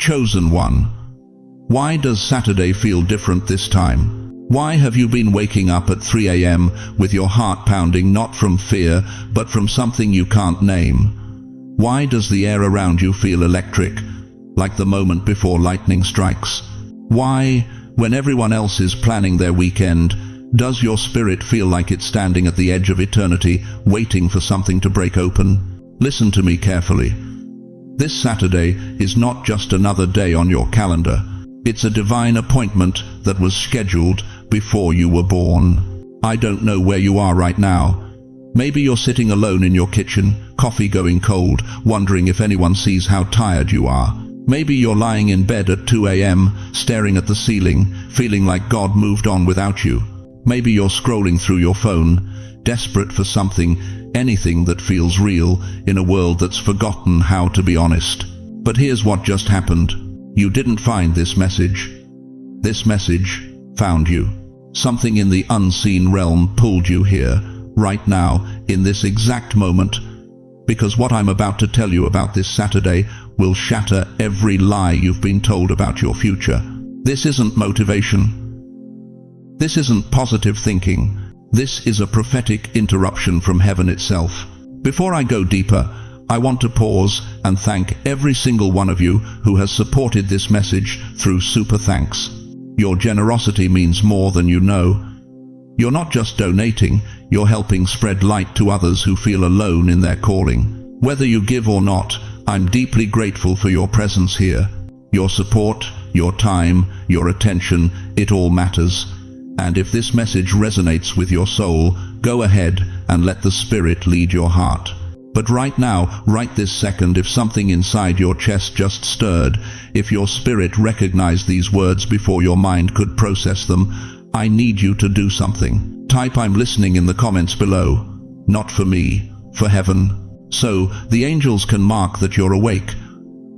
Chosen one. Why does Saturday feel different this time? Why have you been waking up at 3 a.m. with your heart pounding, not from fear, but from something you can't name? Why does the air around you feel electric, like the moment before lightning strikes? Why, when everyone else is planning their weekend, does your spirit feel like it's standing at the edge of eternity, waiting for something to break open? Listen to me carefully. This Saturday is not just another day on your calendar. It's a divine appointment that was scheduled before you were born. I don't know where you are right now. Maybe you're sitting alone in your kitchen, coffee going cold, wondering if anyone sees how tired you are. Maybe you're lying in bed at 2 a.m., staring at the ceiling, feeling like God moved on without you. Maybe you're scrolling through your phone, desperate for something, anything that feels real, in a world that's forgotten how to be honest. But here's what just happened. You didn't find this message. This message found you. Something in the unseen realm pulled you here, right now, in this exact moment, because what I'm about to tell you about this Saturday will shatter every lie you've been told about your future. This isn't motivation. This isn't positive thinking. This is a prophetic interruption from heaven itself. Before I go deeper, I want to pause and thank every single one of you who has supported this message through super thanks. Your generosity means more than you know. You're not just donating, you're helping spread light to others who feel alone in their calling. Whether you give or not, I'm deeply grateful for your presence here. Your support, your time, your attention, it all matters. And if this message resonates with your soul, go ahead and let the Spirit lead your heart. But right now, right this second, if something inside your chest just stirred, if your spirit recognized these words before your mind could process them, I need you to do something. Type "I'm listening" in the comments below. Not for me, for heaven. So the angels can mark that you're awake.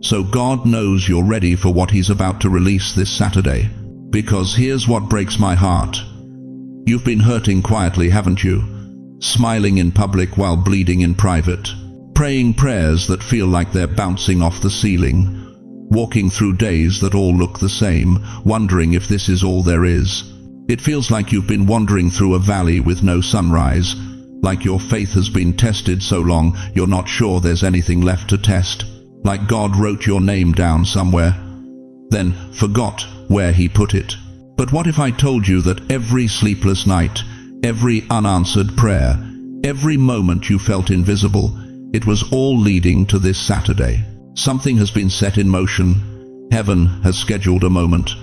So God knows you're ready for what He's about to release this Saturday. Because here's what breaks my heart. You've been hurting quietly, haven't you? Smiling in public while bleeding in private. Praying prayers that feel like they're bouncing off the ceiling. Walking through days that all look the same, wondering if this is all there is. It feels like you've been wandering through a valley with no sunrise. Like your faith has been tested so long, you're not sure there's anything left to test. Like God wrote your name down somewhere, then forgot where He put it. But what if I told you that every sleepless night, every unanswered prayer, every moment you felt invisible, it was all leading to this Saturday? Something has been set in motion. Heaven has scheduled a moment,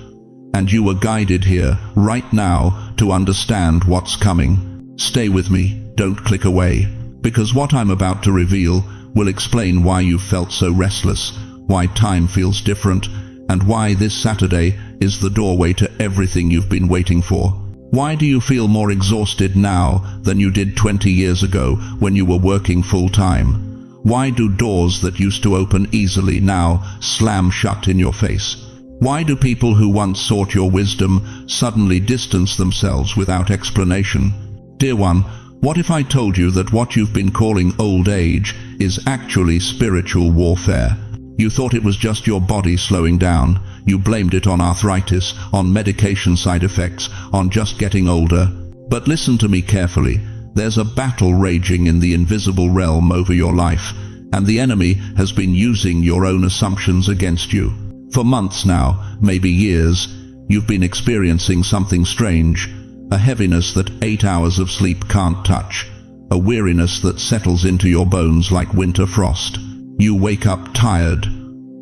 and you were guided here, right now, to understand what's coming. Stay with me, don't click away, because what I'm about to reveal will explain why you felt so restless, why time feels different, and why this Saturday is the doorway to everything you've been waiting for. Why do you feel more exhausted now than you did 20 years ago when you were working full-time? Why do doors that used to open easily now slam shut in your face? Why do people who once sought your wisdom suddenly distance themselves without explanation? Dear one, what if I told you that what you've been calling old age is actually spiritual warfare? You thought it was just your body slowing down. You blamed it on arthritis, on medication side effects, on just getting older. But listen to me carefully. There's a battle raging in the invisible realm over your life, and the enemy has been using your own assumptions against you. For months now, maybe years, you've been experiencing something strange, a heaviness that 8 hours of sleep can't touch, a weariness that settles into your bones like winter frost. You wake up tired,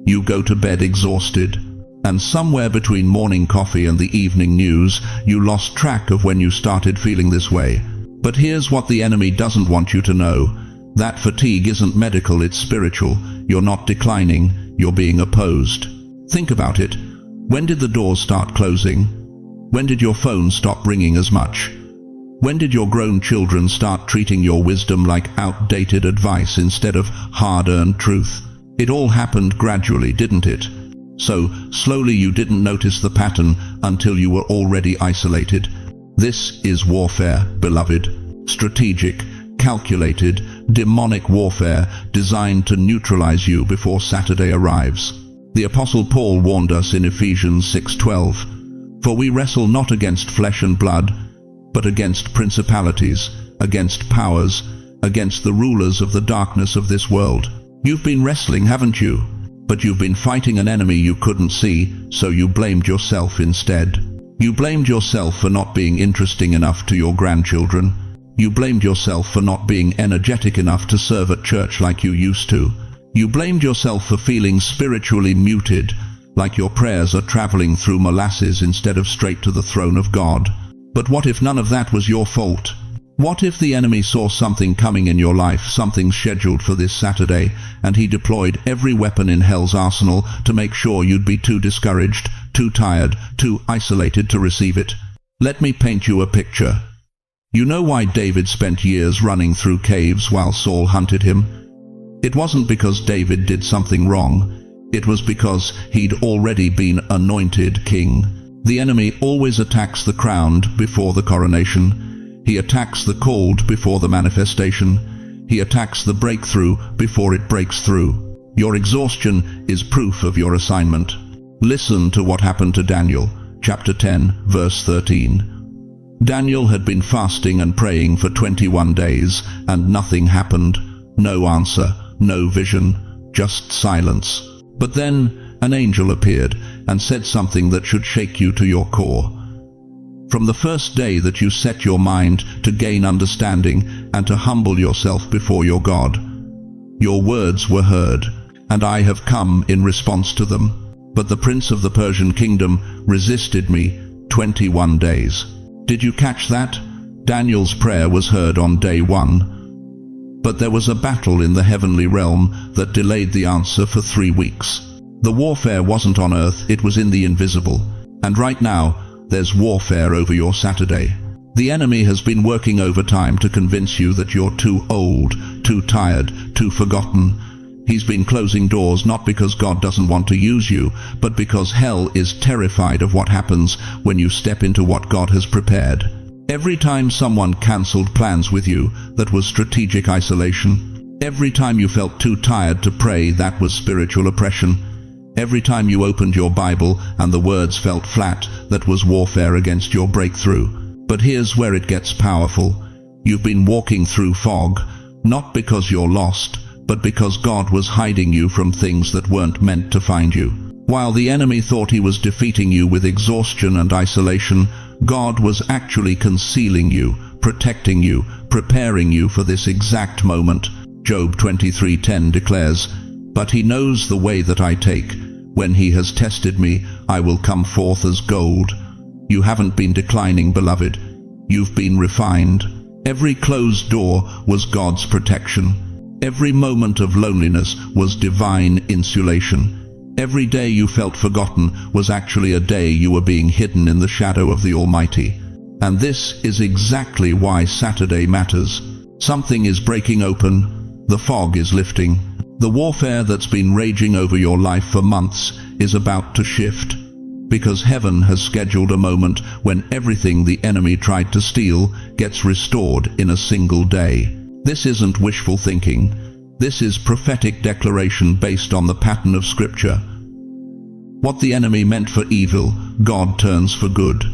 you go to bed exhausted, and somewhere between morning coffee and the evening news, you lost track of when you started feeling this way. But here's what the enemy doesn't want you to know. That fatigue isn't medical, it's spiritual. You're not declining, you're being opposed. Think about it. When did the doors start closing? When did your phone stop ringing as much? When did your grown children start treating your wisdom like outdated advice instead of hard-earned truth? It all happened gradually, didn't it? So, slowly you didn't notice the pattern until you were already isolated. This is warfare, beloved. Strategic, calculated, demonic warfare designed to neutralize you before Saturday arrives. The Apostle Paul warned us in Ephesians 6:12, "For we wrestle not against flesh and blood, but against principalities, against powers, against the rulers of the darkness of this world." You've been wrestling, haven't you? But you've been fighting an enemy you couldn't see, so you blamed yourself instead. You blamed yourself for not being interesting enough to your grandchildren. You blamed yourself for not being energetic enough to serve at church like you used to. You blamed yourself for feeling spiritually muted, like your prayers are traveling through molasses instead of straight to the throne of God. But what if none of that was your fault? What if the enemy saw something coming in your life, something scheduled for this Saturday, and he deployed every weapon in hell's arsenal to make sure you'd be too discouraged, too tired, too isolated to receive it? Let me paint you a picture. You know why David spent years running through caves while Saul hunted him? It wasn't because David did something wrong. It was because he'd already been anointed king. The enemy always attacks the crowned before the coronation. He attacks the called before the manifestation. He attacks the breakthrough before it breaks through. Your exhaustion is proof of your assignment. Listen to what happened to Daniel, chapter 10, verse 13. Daniel had been fasting and praying for 21 days, and nothing happened. No answer, no vision, just silence. But then an angel appeared and said something that should shake you to your core. From the first day that you set your mind to gain understanding and to humble yourself before your God, your words were heard, and I have come in response to them. But the prince of the Persian kingdom resisted me 21 days. Did you catch that? Daniel's prayer was heard on day 1. But there was a battle in the heavenly realm that delayed the answer for 3 weeks. The warfare wasn't on earth, it was in the invisible. And right now, there's warfare over your Saturday. The enemy has been working overtime to convince you that you're too old, too tired, too forgotten. He's been closing doors not because God doesn't want to use you, but because hell is terrified of what happens when you step into what God has prepared. Every time someone cancelled plans with you, that was strategic isolation. Every time you felt too tired to pray, that was spiritual oppression. Every time you opened your Bible and the words felt flat, that was warfare against your breakthrough. But here's where it gets powerful. You've been walking through fog, not because you're lost, but because God was hiding you from things that weren't meant to find you. While the enemy thought he was defeating you with exhaustion and isolation, God was actually concealing you, protecting you, preparing you for this exact moment. Job 23:10 declares, "But he knows the way that I take. When he has tested me, I will come forth as gold." You haven't been declining, beloved. You've been refined. Every closed door was God's protection. Every moment of loneliness was divine insulation. Every day you felt forgotten was actually a day you were being hidden in the shadow of the Almighty. And this is exactly why Saturday matters. Something is breaking open. The fog is lifting. The warfare that's been raging over your life for months is about to shift, because heaven has scheduled a moment when everything the enemy tried to steal gets restored in a single day. This isn't wishful thinking. This is prophetic declaration based on the pattern of Scripture. What the enemy meant for evil, God turns for good.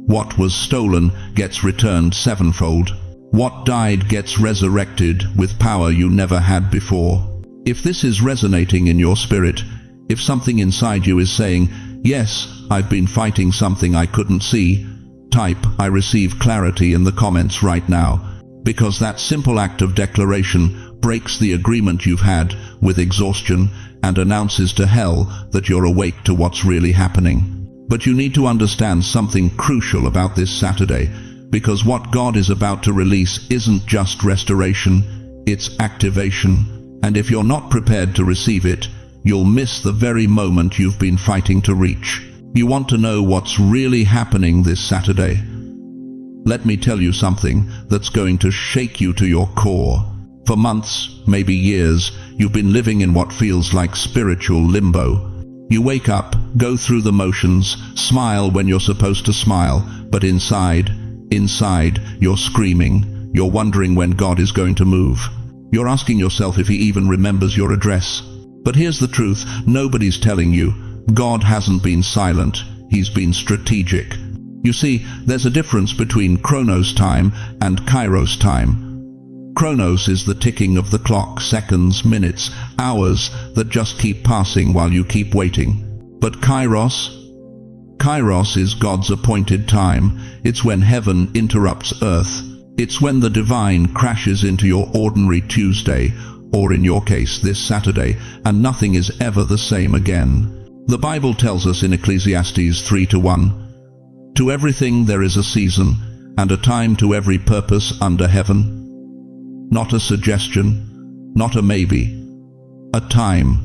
What was stolen gets returned sevenfold. What died gets resurrected with power you never had before. If this is resonating in your spirit, if something inside you is saying, "Yes, I've been fighting something I couldn't see," type "I receive clarity" in the comments right now, because that simple act of declaration breaks the agreement you've had with exhaustion and announces to hell that you're awake to what's really happening. But you need to understand something crucial about this Saturday, because what God is about to release isn't just restoration, it's activation. And if you're not prepared to receive it, you'll miss the very moment you've been fighting to reach. You want to know what's really happening this Saturday? Let me tell you something that's going to shake you to your core. For months, maybe years, you've been living in what feels like spiritual limbo. You wake up, go through the motions, smile when you're supposed to smile, but inside, you're screaming. You're wondering when God is going to move. You're asking yourself if he even remembers your address. But here's the truth, nobody's telling you. God hasn't been silent, He's been strategic. You see, there's a difference between Chronos time and Kairos time. Chronos is the ticking of the clock, seconds, minutes, hours that just keep passing while you keep waiting. But Kairos is God's appointed time. It's when heaven interrupts earth. It's when the divine crashes into your ordinary Tuesday, or in your case this Saturday, and nothing is ever the same again. The Bible tells us in Ecclesiastes 3:1, "To everything there is a season, and a time to every purpose under heaven." Not a suggestion, not a maybe, a time.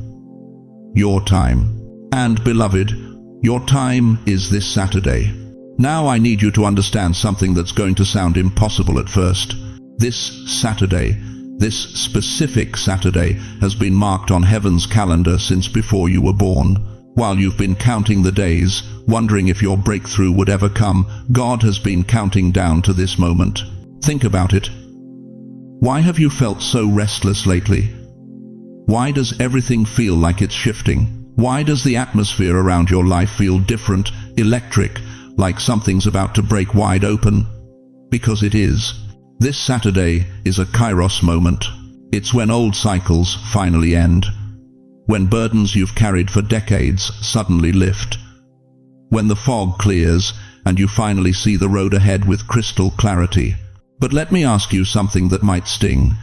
Your time. And beloved, your time is this Saturday. Now I need you to understand something that's going to sound impossible at first. This Saturday, this specific Saturday, has been marked on heaven's calendar since before you were born. While you've been counting the days, wondering if your breakthrough would ever come, God has been counting down to this moment. Think about it. Why have you felt so restless lately? Why does everything feel like it's shifting? Why does the atmosphere around your life feel different, electric, like something's about to break wide open? Because it is. This Saturday is a Kairos moment. It's when old cycles finally end. When burdens you've carried for decades suddenly lift. When the fog clears and you finally see the road ahead with crystal clarity. But let me ask you something that might sting.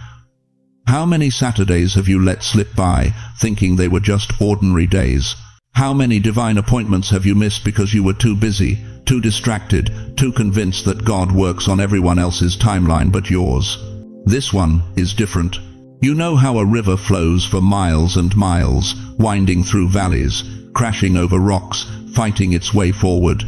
How many Saturdays have you let slip by, thinking they were just ordinary days? How many divine appointments have you missed because you were too busy, too distracted, too convinced that God works on everyone else's timeline but yours? This one is different. You know how a river flows for miles and miles, winding through valleys, crashing over rocks, fighting its way forward.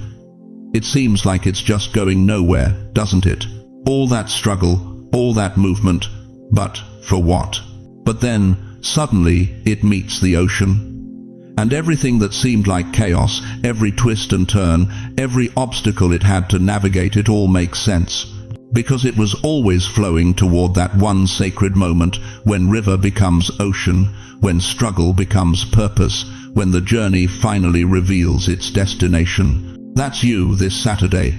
It seems like it's just going nowhere, doesn't it? All that struggle, all that movement, but for what? But then, suddenly, it meets the ocean. And everything that seemed like chaos, every twist and turn, every obstacle it had to navigate, it all makes sense. Because it was always flowing toward that one sacred moment when river becomes ocean, when struggle becomes purpose, when the journey finally reveals its destination. That's you this Saturday.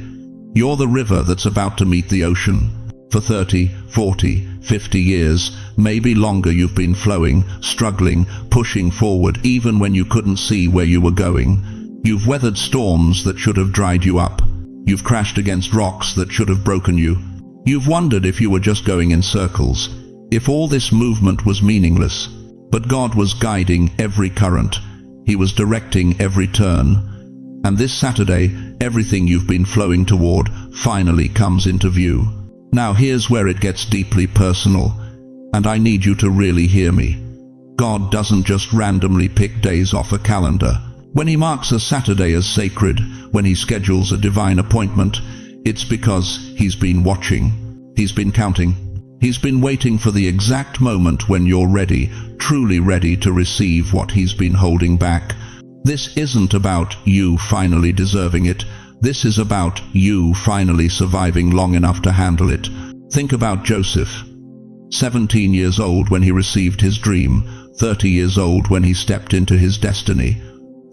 You're the river that's about to meet the ocean. For 30, 40, 50 years, maybe longer, you've been flowing, struggling, pushing forward even when you couldn't see where you were going. You've weathered storms that should have dried you up. You've crashed against rocks that should have broken you. You've wondered if you were just going in circles, if all this movement was meaningless. But God was guiding every current. He was directing every turn. And this Saturday, everything you've been flowing toward finally comes into view. Now here's where it gets deeply personal, and I need you to really hear me. God doesn't just randomly pick days off a calendar. When He marks a Saturday as sacred, when He schedules a divine appointment, it's because He's been watching. He's been counting. He's been waiting for the exact moment when you're ready, truly ready to receive what He's been holding back. This isn't about you finally deserving it. This is about you finally surviving long enough to handle it. Think about Joseph. 17 years old when he received his dream, 30 years old when he stepped into his destiny.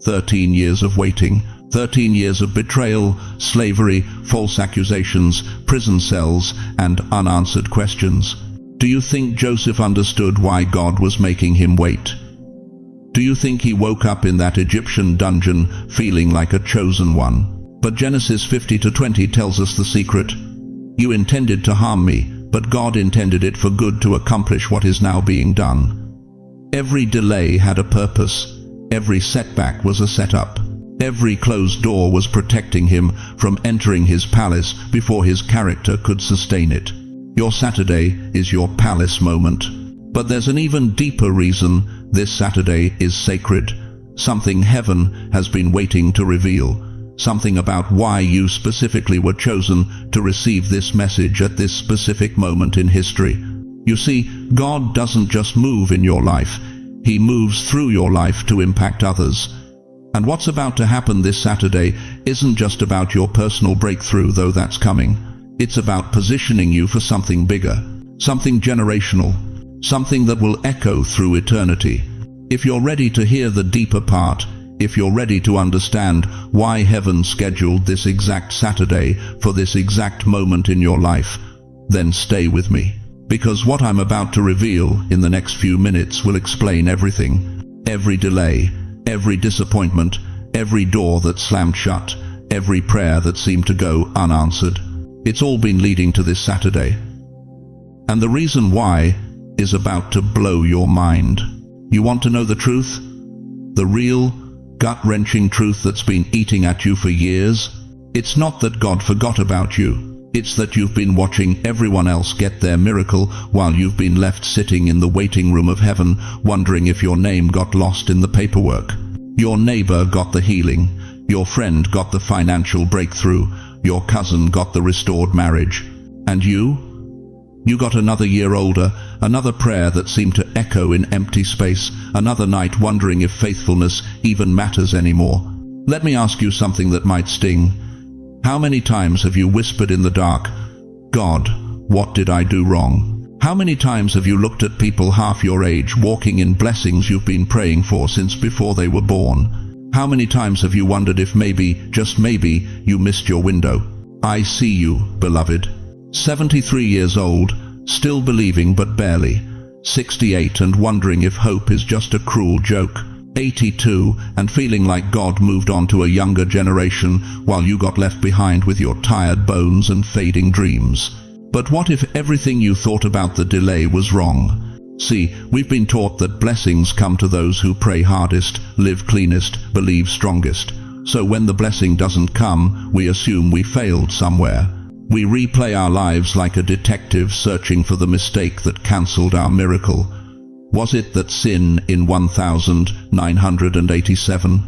13 years of waiting, 13 years of betrayal, slavery, false accusations, prison cells, and unanswered questions. Do you think Joseph understood why God was making him wait? Do you think he woke up in that Egyptian dungeon feeling like a chosen one? But Genesis 50:20 tells us the secret. You intended to harm me, but God intended it for good to accomplish what is now being done. Every delay had a purpose. Every setback was a setup. Every closed door was protecting him from entering his palace before his character could sustain it. Your Saturday is your palace moment. But there's an even deeper reason this Saturday is sacred. Something heaven has been waiting to reveal. Something about why you specifically were chosen to receive this message at this specific moment in history. You see, God doesn't just move in your life. He moves through your life to impact others. And what's about to happen this Saturday isn't just about your personal breakthrough, though that's coming. It's about positioning you for something bigger, something generational, something that will echo through eternity. If you're ready to hear the deeper part, if you're ready to understand why heaven scheduled this exact Saturday for this exact moment in your life, then stay with me. Because what I'm about to reveal in the next few minutes will explain everything. Every delay, every disappointment, every door that slammed shut, every prayer that seemed to go unanswered. It's all been leading to this Saturday. And the reason why is about to blow your mind. You want to know the truth? The real, gut-wrenching truth that's been eating at you for years? It's not that God forgot about you. It's that you've been watching everyone else get their miracle while you've been left sitting in the waiting room of heaven, wondering if your name got lost in the paperwork. Your neighbor got the healing. Your friend got the financial breakthrough. Your cousin got the restored marriage. And you? You got another year older, another prayer that seemed to echo in empty space, another night wondering if faithfulness even matters anymore. Let me ask you something that might sting. How many times have you whispered in the dark, "God, what did I do wrong?" How many times have you looked at people half your age walking in blessings you've been praying for since before they were born? How many times have you wondered if maybe, just maybe, you missed your window? I see you, beloved. 73 years old, still believing but barely. 68 and wondering if hope is just a cruel joke. 82 and feeling like God moved on to a younger generation while you got left behind with your tired bones and fading dreams. But what if everything you thought about the delay was wrong? See, we've been taught that blessings come to those who pray hardest, live cleanest, believe strongest. So when the blessing doesn't come, we assume we failed somewhere. We replay our lives like a detective searching for the mistake that cancelled our miracle. Was it that sin in 1987?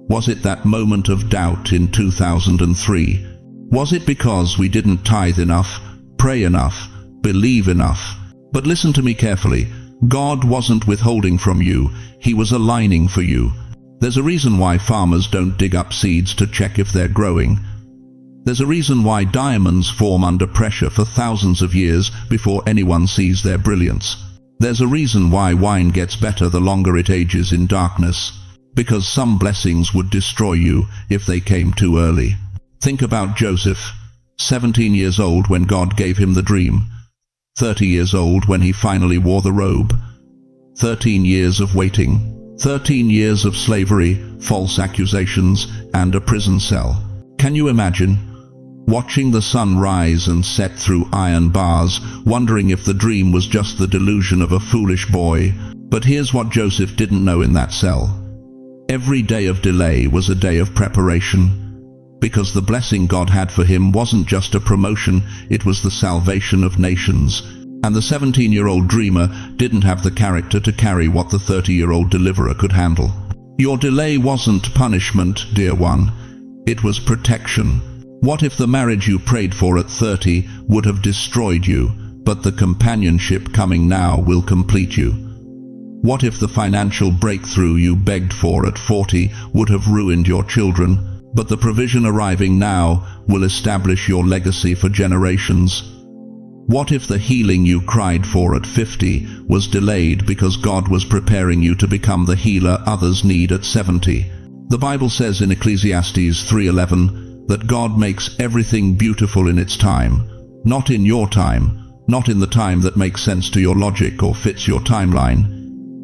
Was it that moment of doubt in 2003? Was it because we didn't tithe enough, pray enough, believe enough? But listen to me carefully. God wasn't withholding from you. He was aligning for you. There's a reason why farmers don't dig up seeds to check if they're growing. There's a reason why diamonds form under pressure for thousands of years before anyone sees their brilliance. There's a reason why wine gets better the longer it ages in darkness. Because some blessings would destroy you if they came too early. Think about Joseph, 17 years old when God gave him the dream. 30 years old when he finally wore the robe. 13 years of waiting. 13 years of slavery, false accusations, and a prison cell. Can you imagine? Watching the sun rise and set through iron bars, wondering if the dream was just the delusion of a foolish boy. But here's what Joseph didn't know in that cell. Every day of delay was a day of preparation. Because the blessing God had for him wasn't just a promotion, it was the salvation of nations. And the 17-year-old dreamer didn't have the character to carry what the 30-year-old deliverer could handle. Your delay wasn't punishment, dear one. It was protection. What if the marriage you prayed for at 30 would have destroyed you, but the companionship coming now will complete you? What if the financial breakthrough you begged for at 40 would have ruined your children, but the provision arriving now will establish your legacy for generations? What if the healing you cried for at 50 was delayed because God was preparing you to become the healer others need at 70? The Bible says in Ecclesiastes 3:11, that God makes everything beautiful in its time, not in your time, not in the time that makes sense to your logic or fits your timeline.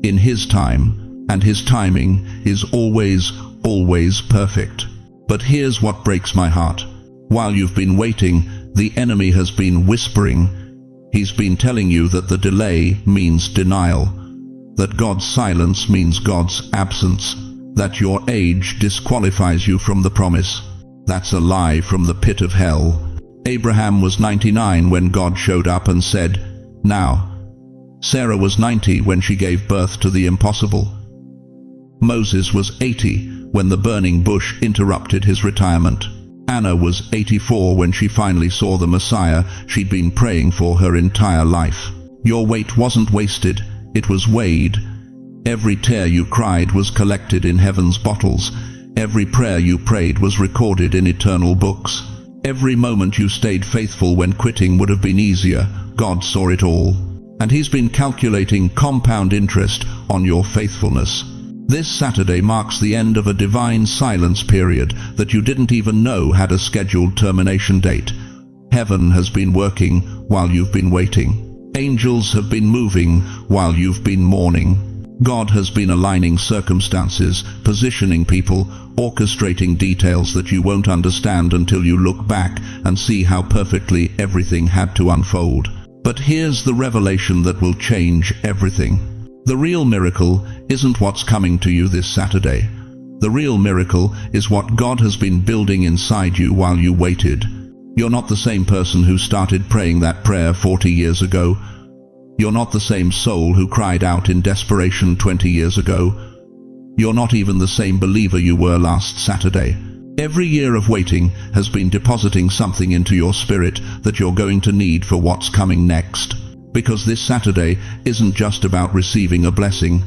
In His time, and His timing is always, always perfect. But here's what breaks my heart. While you've been waiting, the enemy has been whispering. He's been telling you that the delay means denial, that God's silence means God's absence, that your age disqualifies you from the promise. That's a lie from the pit of hell. Abraham was 99 when God showed up and said, "Now." Sarah was 90 when she gave birth to the impossible. Moses was 80 when the burning bush interrupted his retirement. Anna was 84 when she finally saw the Messiah she'd been praying for her entire life. Your wait wasn't wasted, it was weighed. Every tear you cried was collected in heaven's bottles. Every prayer you prayed was recorded in eternal books. Every moment you stayed faithful when quitting would have been easier, God saw it all. and he's been calculating compound interest on your faithfulness. This Saturday marks the end of a divine silence period that you didn't even know had a scheduled termination date. Heaven has been working while you've been waiting. Angels have been moving while you've been mourning. God has been aligning circumstances, positioning people, orchestrating details that you won't understand until you look back and see how perfectly everything had to unfold. But here's the revelation that will change everything. The real miracle isn't what's coming to you this Saturday. The real miracle is what God has been building inside you while you waited. You're not the same person who started praying that prayer 40 years ago. You're not the same soul who cried out in desperation 20 years ago. You're not even the same believer you were last Saturday. Every year of waiting has been depositing something into your spirit that you're going to need for what's coming next. Because this Saturday isn't just about receiving a blessing.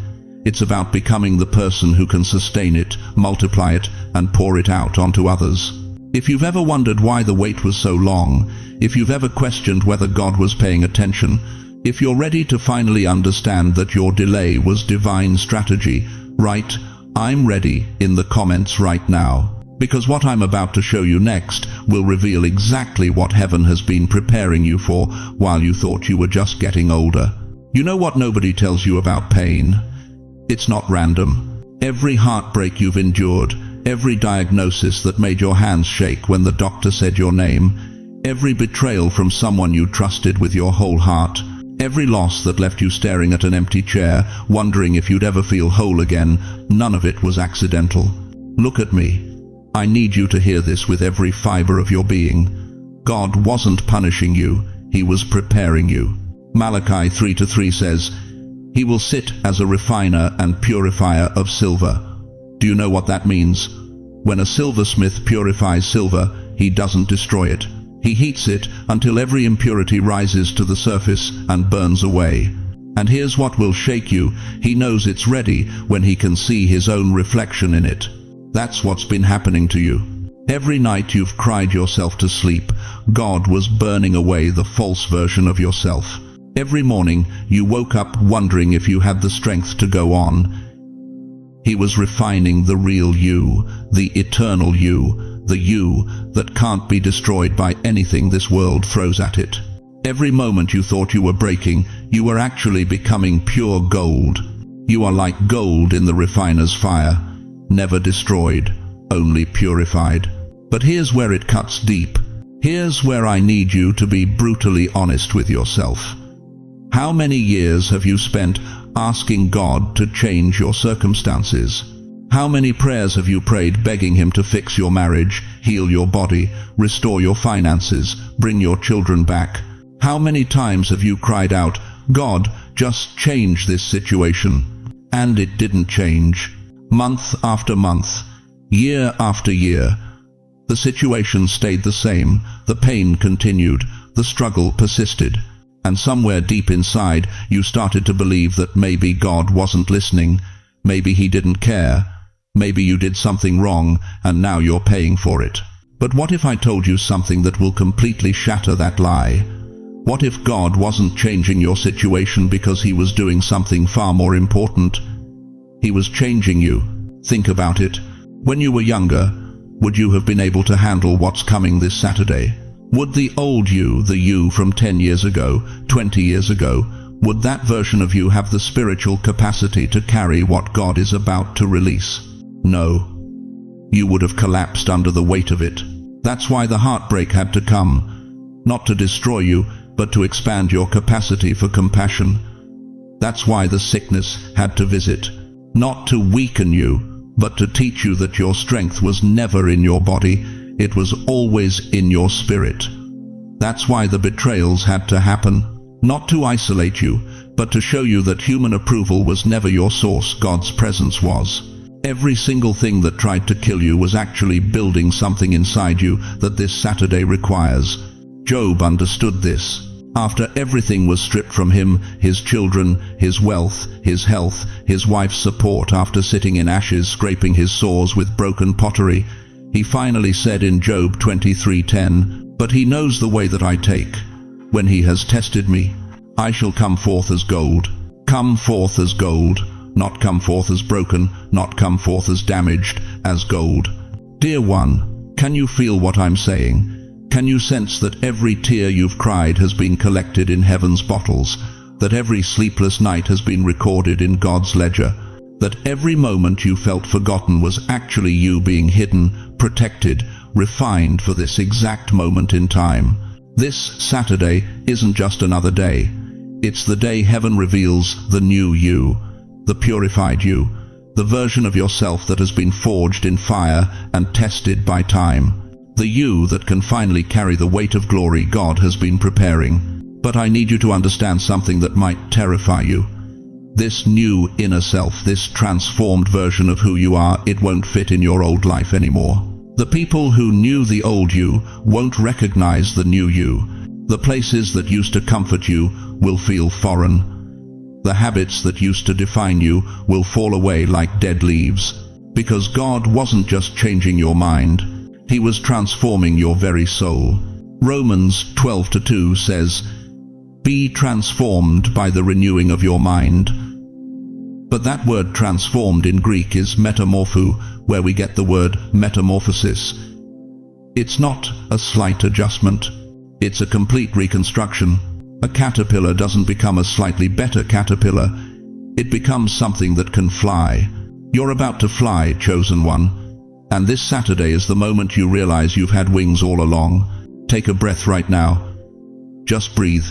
It's about becoming the person who can sustain it, multiply it, and pour it out onto others. If you've ever wondered why the wait was so long, if you've ever questioned whether God was paying attention, if you're ready to finally understand that your delay was divine strategy, write, "I'm ready" in the comments right now. Because what I'm about to show you next will reveal exactly what heaven has been preparing you for while you thought you were just getting older. You know what nobody tells you about pain? It's not random. Every heartbreak you've endured, every diagnosis that made your hands shake when the doctor said your name, every betrayal from someone you trusted with your whole heart, every loss that left you staring at an empty chair, wondering if you'd ever feel whole again, none of it was accidental. Look at me. I need you to hear this with every fiber of your being. God wasn't punishing you, He was preparing you. Malachi 3:3 says, "He will sit as a refiner and purifier of silver." Do you know what that means? When a silversmith purifies silver, he doesn't destroy it. He heats it until every impurity rises to the surface and burns away. And here's what will shake you. He knows it's ready when he can see his own reflection in it. That's what's been happening to you. Every night you've cried yourself to sleep, God was burning away the false version of yourself. Every morning you woke up wondering if you had the strength to go on. He was refining the real you, the eternal you, the you that can't be destroyed by anything this world throws at it. Every moment you thought you were breaking, you were actually becoming pure gold. You are like gold in the refiner's fire, never destroyed, only purified. But here's where it cuts deep. Here's where I need you to be brutally honest with yourself. How many years have you spent asking God to change your circumstances? How many prayers have you prayed begging Him to fix your marriage, heal your body, restore your finances, bring your children back? How many times have you cried out, "God, just change this situation"? And it didn't change. Month after month, year after year, the situation stayed the same, the pain continued, the struggle persisted. And somewhere deep inside, you started to believe that maybe God wasn't listening, maybe He didn't care, maybe you did something wrong, and now you're paying for it. But what if I told you something that will completely shatter that lie? What if God wasn't changing your situation because He was doing something far more important? He was changing you. Think about it. When you were younger, would you have been able to handle what's coming this Saturday? Would the old you, the you from 10 years ago, 20 years ago, would that version of you have the spiritual capacity to carry what God is about to release? No. You would have collapsed under the weight of it. That's why the heartbreak had to come. Not to destroy you, but to expand your capacity for compassion. That's why the sickness had to visit. Not to weaken you, but to teach you that your strength was never in your body, it was always in your spirit. That's why the betrayals had to happen. Not to isolate you, but to show you that human approval was never your source, God's presence was. Every single thing that tried to kill you was actually building something inside you that this Saturday requires. Job understood this. After everything was stripped from him, his children, his wealth, his health, his wife's support, after sitting in ashes scraping his sores with broken pottery, he finally said in Job 23:10, "But He knows the way that I take. When He has tested me, I shall come forth as gold. Come forth as gold, not come forth as broken, not come forth as damaged, as gold. Dear one, can you feel what I'm saying? Can you sense that every tear you've cried has been collected in heaven's bottles, that every sleepless night has been recorded in God's ledger, that every moment you felt forgotten was actually you being hidden, protected, refined for this exact moment in time? This Saturday isn't just another day. It's the day heaven reveals the new you, the purified you, the version of yourself that has been forged in fire and tested by time, the you that can finally carry the weight of glory God has been preparing. But I need you to understand something that might terrify you. This new inner self, this transformed version of who you are, it won't fit in your old life anymore. The people who knew the old you won't recognize the new you. The places that used to comfort you will feel foreign. The habits that used to define you will fall away like dead leaves. Because God wasn't just changing your mind, He was transforming your very soul. Romans 12:2 says, "Be transformed by the renewing of your mind." But that word transformed in Greek is metamorpho, where we get the word metamorphosis. It's not a slight adjustment. It's a complete reconstruction. A caterpillar doesn't become a slightly better caterpillar. It becomes something that can fly. You're about to fly, chosen one. And this Saturday is the moment you realize you've had wings all along. Take a breath right now. Just breathe.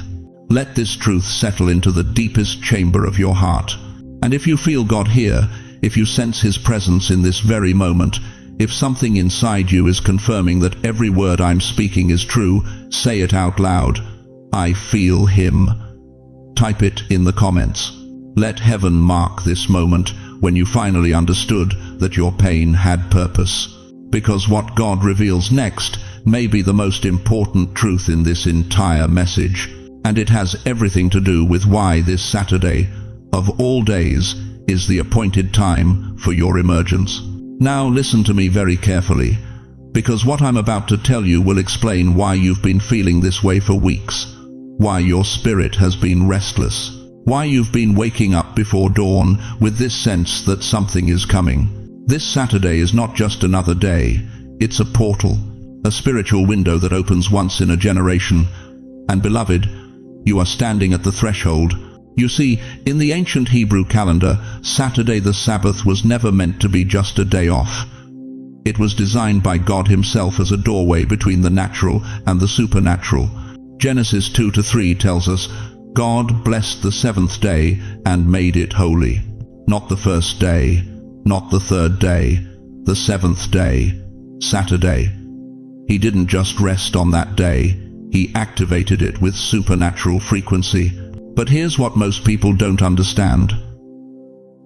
Let this truth settle into the deepest chamber of your heart. And if you feel God here, if you sense His presence in this very moment, if something inside you is confirming that every word I'm speaking is true, say it out loud. I feel Him. Type it in the comments. Let heaven mark this moment when you finally understood that your pain had purpose. Because what God reveals next may be the most important truth in this entire message. And it has everything to do with why this Saturday, of all days, is the appointed time for your emergence. Now listen to me very carefully, because what I'm about to tell you will explain why you've been feeling this way for weeks, why your spirit has been restless, why you've been waking up before dawn with this sense that something is coming. This Saturday is not just another day, it's a portal, a spiritual window that opens once in a generation. And beloved, you are standing at the threshold. You see, in the ancient Hebrew calendar, Saturday the Sabbath was never meant to be just a day off. It was designed by God Himself as a doorway between the natural and the supernatural. Genesis 2-3 tells us, God blessed the seventh day and made it holy. Not the first day, not the third day, the seventh day, Saturday. He didn't just rest on that day, He activated it with supernatural frequency. But here's what most people don't understand.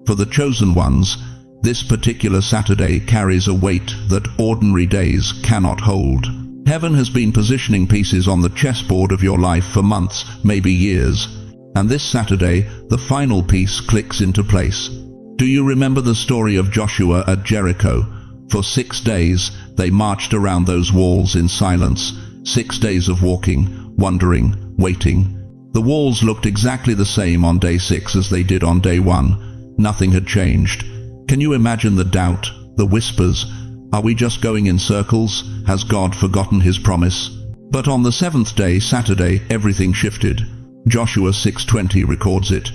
For the chosen ones, this particular Saturday carries a weight that ordinary days cannot hold. Heaven has been positioning pieces on the chessboard of your life for months, maybe years. And this Saturday, the final piece clicks into place. Do you remember the story of Joshua at Jericho? For 6 days, they marched around those walls in silence. 6 days of walking, wondering, waiting. The walls looked exactly the same on day 6 as they did on day 1. Nothing had changed. Can you imagine the doubt, the whispers? Are we just going in circles? Has God forgotten His promise? But on the 7th day, Saturday, everything shifted. Joshua 6:20 records it.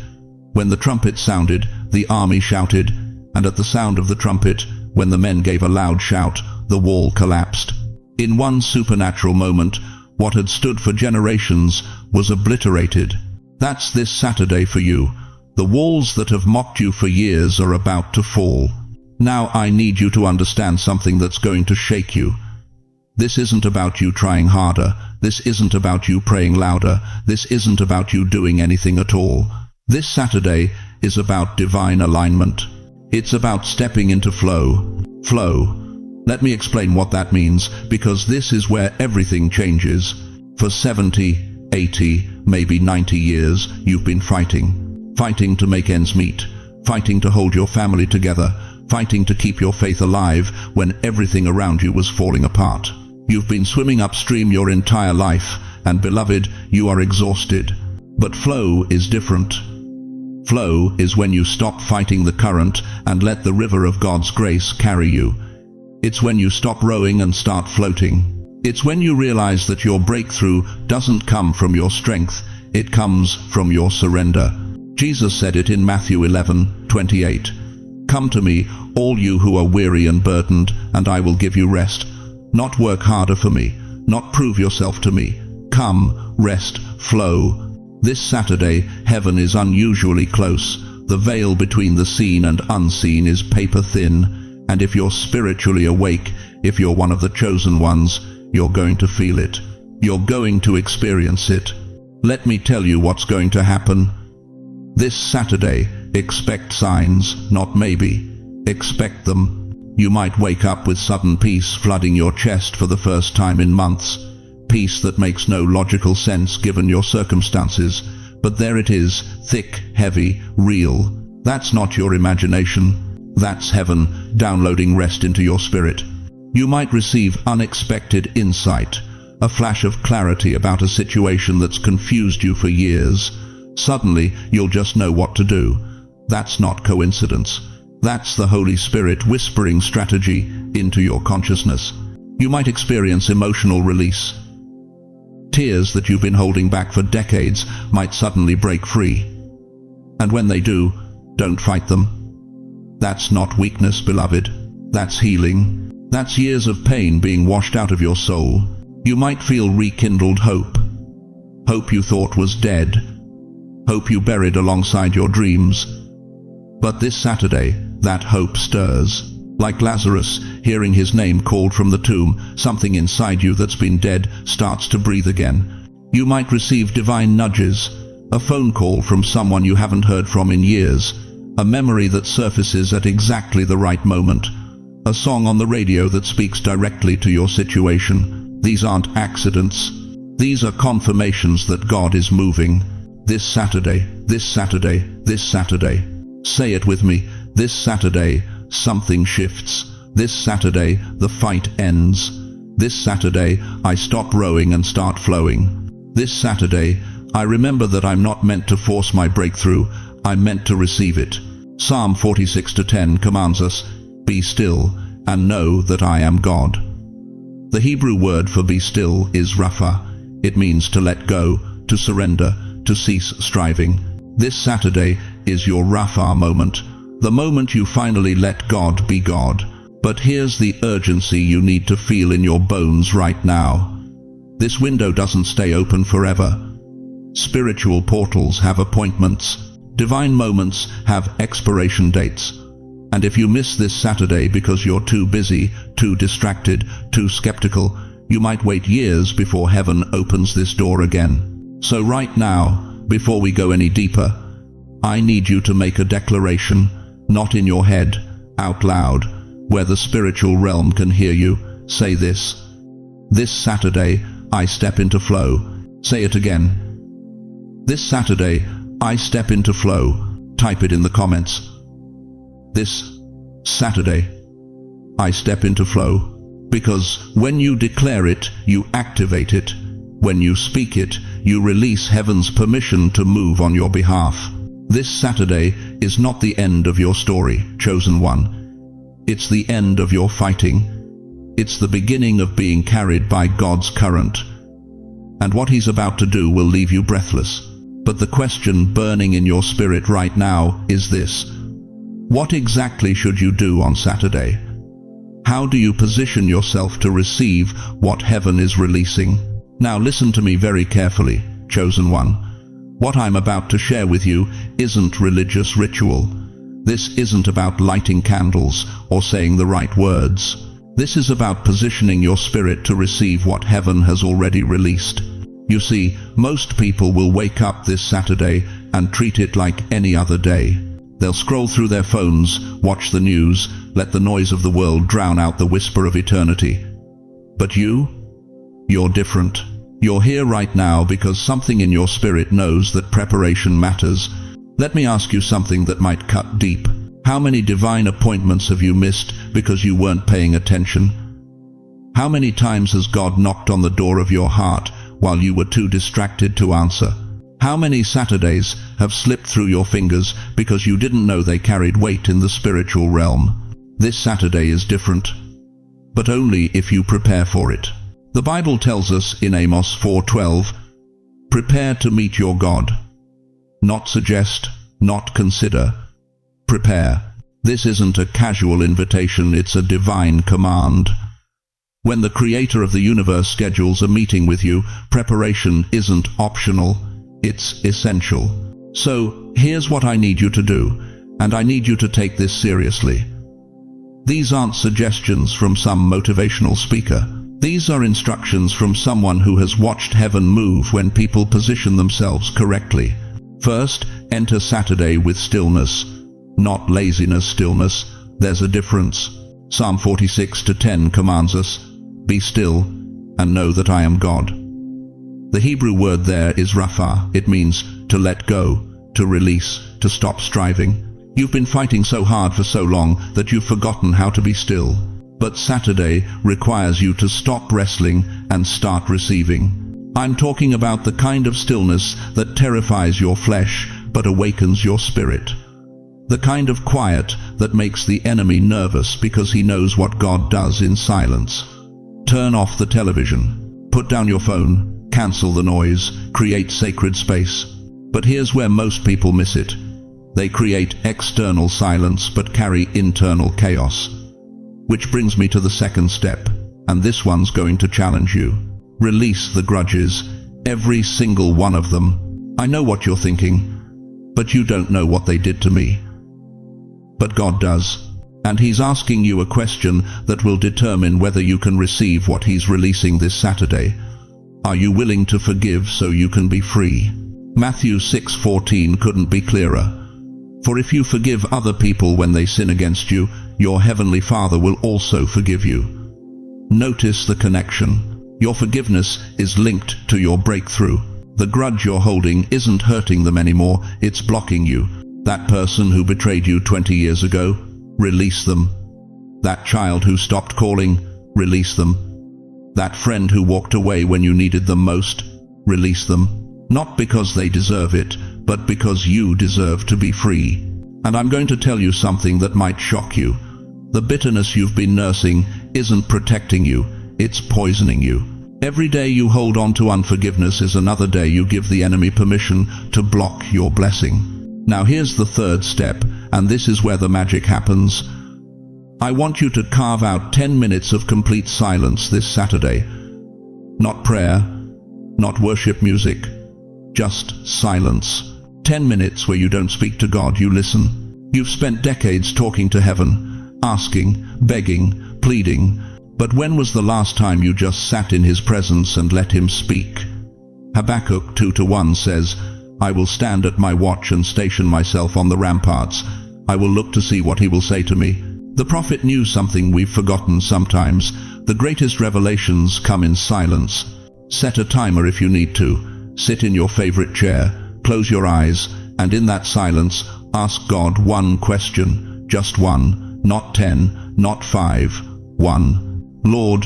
When the trumpet sounded, the army shouted, and at the sound of the trumpet, when the men gave a loud shout, the wall collapsed. In one supernatural moment, what had stood for generations was obliterated. That's this Saturday for you. The walls that have mocked you for years are about to fall. Now I need you to understand something that's going to shake you. This isn't about you trying harder. This isn't about you praying louder. This isn't about you doing anything at all. This Saturday is about divine alignment. It's about stepping into flow. Flow. Let me explain what that means, because this is where everything changes. For 70, 80, maybe 90 years, you've been fighting. Fighting to make ends meet. Fighting to hold your family together. Fighting to keep your faith alive when everything around you was falling apart. You've been swimming upstream your entire life, and beloved, you are exhausted. But flow is different. Flow is when you stop fighting the current and let the river of God's grace carry you. It's when you stop rowing and start floating. It's when you realize that your breakthrough doesn't come from your strength, it comes from your surrender. Jesus said it in Matthew 11:28. Come to me, all you who are weary and burdened, and I will give you rest. Not work harder for me, not prove yourself to me. Come, rest, flow. This Saturday, heaven is unusually close. The veil between the seen and unseen is paper thin, and if you're spiritually awake, if you're one of the chosen ones, you're going to feel it. You're going to experience it. Let me tell you what's going to happen. This Saturday, expect signs, not maybe. Expect them. You might wake up with sudden peace flooding your chest for the first time in months. Peace that makes no logical sense given your circumstances. But there it is, thick, heavy, real. That's not your imagination. That's heaven downloading rest into your spirit. You might receive unexpected insight, a flash of clarity about a situation that's confused you for years. Suddenly, you'll just know what to do. That's not coincidence. That's the Holy Spirit whispering strategy into your consciousness. You might experience emotional release. Tears that you've been holding back for decades might suddenly break free. And when they do, don't fight them. That's not weakness, beloved. That's healing. That's years of pain being washed out of your soul. You might feel rekindled hope. Hope you thought was dead. Hope you buried alongside your dreams. But this Saturday, that hope stirs. Like Lazarus, hearing his name called from the tomb, something inside you that's been dead starts to breathe again. You might receive divine nudges, a phone call from someone you haven't heard from in years, a memory that surfaces at exactly the right moment, a song on the radio that speaks directly to your situation. These aren't accidents. These are confirmations that God is moving. This Saturday, this Saturday, this Saturday. Say it with me. This Saturday, something shifts. This Saturday, the fight ends. This Saturday, I stop rowing and start flowing. This Saturday, I remember that I'm not meant to force my breakthrough. I'm meant to receive it. Psalm 46:10 commands us, "Be still and know that I am God." The Hebrew word for be still is rapha. It means to let go, to surrender, to cease striving. This Saturday is your rapha moment, the moment you finally let God be God. But here's the urgency you need to feel in your bones right now. This window doesn't stay open forever. Spiritual portals have appointments. Divine moments have expiration dates. And if you miss this Saturday because you're too busy, too distracted, too skeptical, you might wait years before heaven opens this door again. So right now, before we go any deeper, I need you to make a declaration, not in your head, out loud, where the spiritual realm can hear you. Say this. This Saturday, I step into flow. Say it again. This Saturday, I step into flow. Type it in the comments. This Saturday, I step into flow. Because when you declare it, you activate it. When you speak it, you release heaven's permission to move on your behalf. This Saturday is not the end of your story, chosen one. It's the end of your fighting. It's the beginning of being carried by God's current. And what He's about to do will leave you breathless. But the question burning in your spirit right now is this. What exactly should you do on Saturday? How do you position yourself to receive what heaven is releasing? Now listen to me very carefully, chosen one. What I'm about to share with you isn't religious ritual. This isn't about lighting candles or saying the right words. This is about positioning your spirit to receive what heaven has already released. You see, most people will wake up this Saturday and treat it like any other day. They'll scroll through their phones, watch the news, let the noise of the world drown out the whisper of eternity. But you're different. You're here right now because something in your spirit knows that preparation matters. Let me ask you something that might cut deep. How many divine appointments have you missed because you weren't paying attention? How many times has God knocked on the door of your heart while you were too distracted to answer? How many Saturdays have slipped through your fingers because you didn't know they carried weight in the spiritual realm? This Saturday is different, but only if you prepare for it. The Bible tells us in Amos 4:12, prepare to meet your God. Not suggest, not consider. Prepare. This isn't a casual invitation, it's a divine command. When the Creator of the universe schedules a meeting with you, preparation isn't optional, it's essential. So, here's what I need you to do, and I need you to take this seriously. These aren't suggestions from some motivational speaker. These are instructions from someone who has watched heaven move when people position themselves correctly. First, enter Saturday with stillness. Not laziness stillness, there's a difference. Psalm 46:10 commands us, be still and know that I am God. The Hebrew word there is rapha. It means to let go, to release, to stop striving. You've been fighting so hard for so long that you've forgotten how to be still. But Saturday requires you to stop wrestling and start receiving. I'm talking about the kind of stillness that terrifies your flesh but awakens your spirit. The kind of quiet that makes the enemy nervous because he knows what God does in silence. Turn off the television. Put down your phone. Cancel the noise. Create sacred space. But here's where most people miss it. They create external silence but carry internal chaos. Which brings me to the second step, and this one's going to challenge you. Release the grudges, every single one of them. I know what you're thinking, but you don't know what they did to me. But God does, and He's asking you a question that will determine whether you can receive what He's releasing this Saturday. Are you willing to forgive so you can be free? Matthew 6:14 couldn't be clearer. For if you forgive other people when they sin against you, your heavenly Father will also forgive you. Notice the connection. Your forgiveness is linked to your breakthrough. The grudge you're holding isn't hurting them anymore, it's blocking you. That person who betrayed you 20 years ago, release them. That child who stopped calling, release them. That friend who walked away when you needed them most, release them. Not because they deserve it, but because you deserve to be free. And I'm going to tell you something that might shock you. The bitterness you've been nursing isn't protecting you, it's poisoning you. Every day you hold on to unforgiveness is another day you give the enemy permission to block your blessing. Now here's the third step, and this is where the magic happens. I want you to carve out 10 minutes of complete silence this Saturday. Not prayer, not worship music, just silence. 10 minutes where you don't speak to God, you listen. You've spent decades talking to heaven, asking, begging, pleading, but when was the last time you just sat in His presence and let Him speak? Habakkuk 2:1 says, I will stand at my watch and station myself on the ramparts. I will look to see what He will say to me. The prophet knew something we've forgotten sometimes. The greatest revelations come in silence. Set a timer if you need to. Sit in your favorite chair, close your eyes, and in that silence, ask God one question. Just one, not 10, not 5, one. Lord,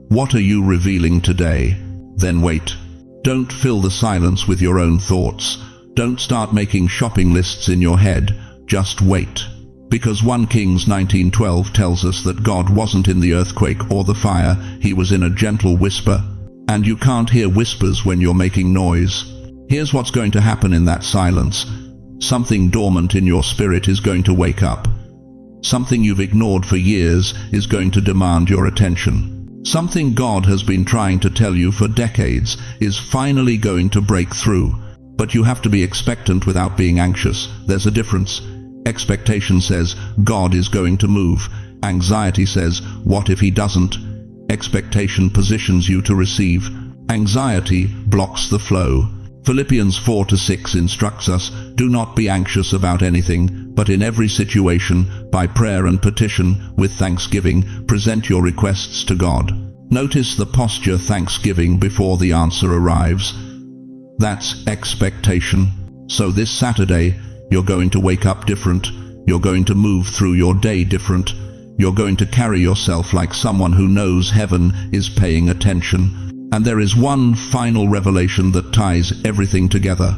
what are you revealing today? Then wait. Don't fill the silence with your own thoughts. Don't start making shopping lists in your head. Just wait. Because 1 Kings 19:12 tells us that God wasn't in the earthquake or the fire, He was in a gentle whisper. And you can't hear whispers when you're making noise. Here's what's going to happen in that silence. Something dormant in your spirit is going to wake up. Something you've ignored for years is going to demand your attention. Something God has been trying to tell you for decades is finally going to break through. But you have to be expectant without being anxious. There's a difference. Expectation says, God is going to move. Anxiety says, what if He doesn't? Expectation positions you to receive. Anxiety blocks the flow. Philippians 4:6 instructs us, do not be anxious about anything, but in every situation, by prayer and petition, with thanksgiving, present your requests to God. Notice the posture thanksgiving before the answer arrives. That's expectation. So this Saturday, you're going to wake up different. You're going to move through your day different. You're going to carry yourself like someone who knows heaven is paying attention. And there is one final revelation that ties everything together.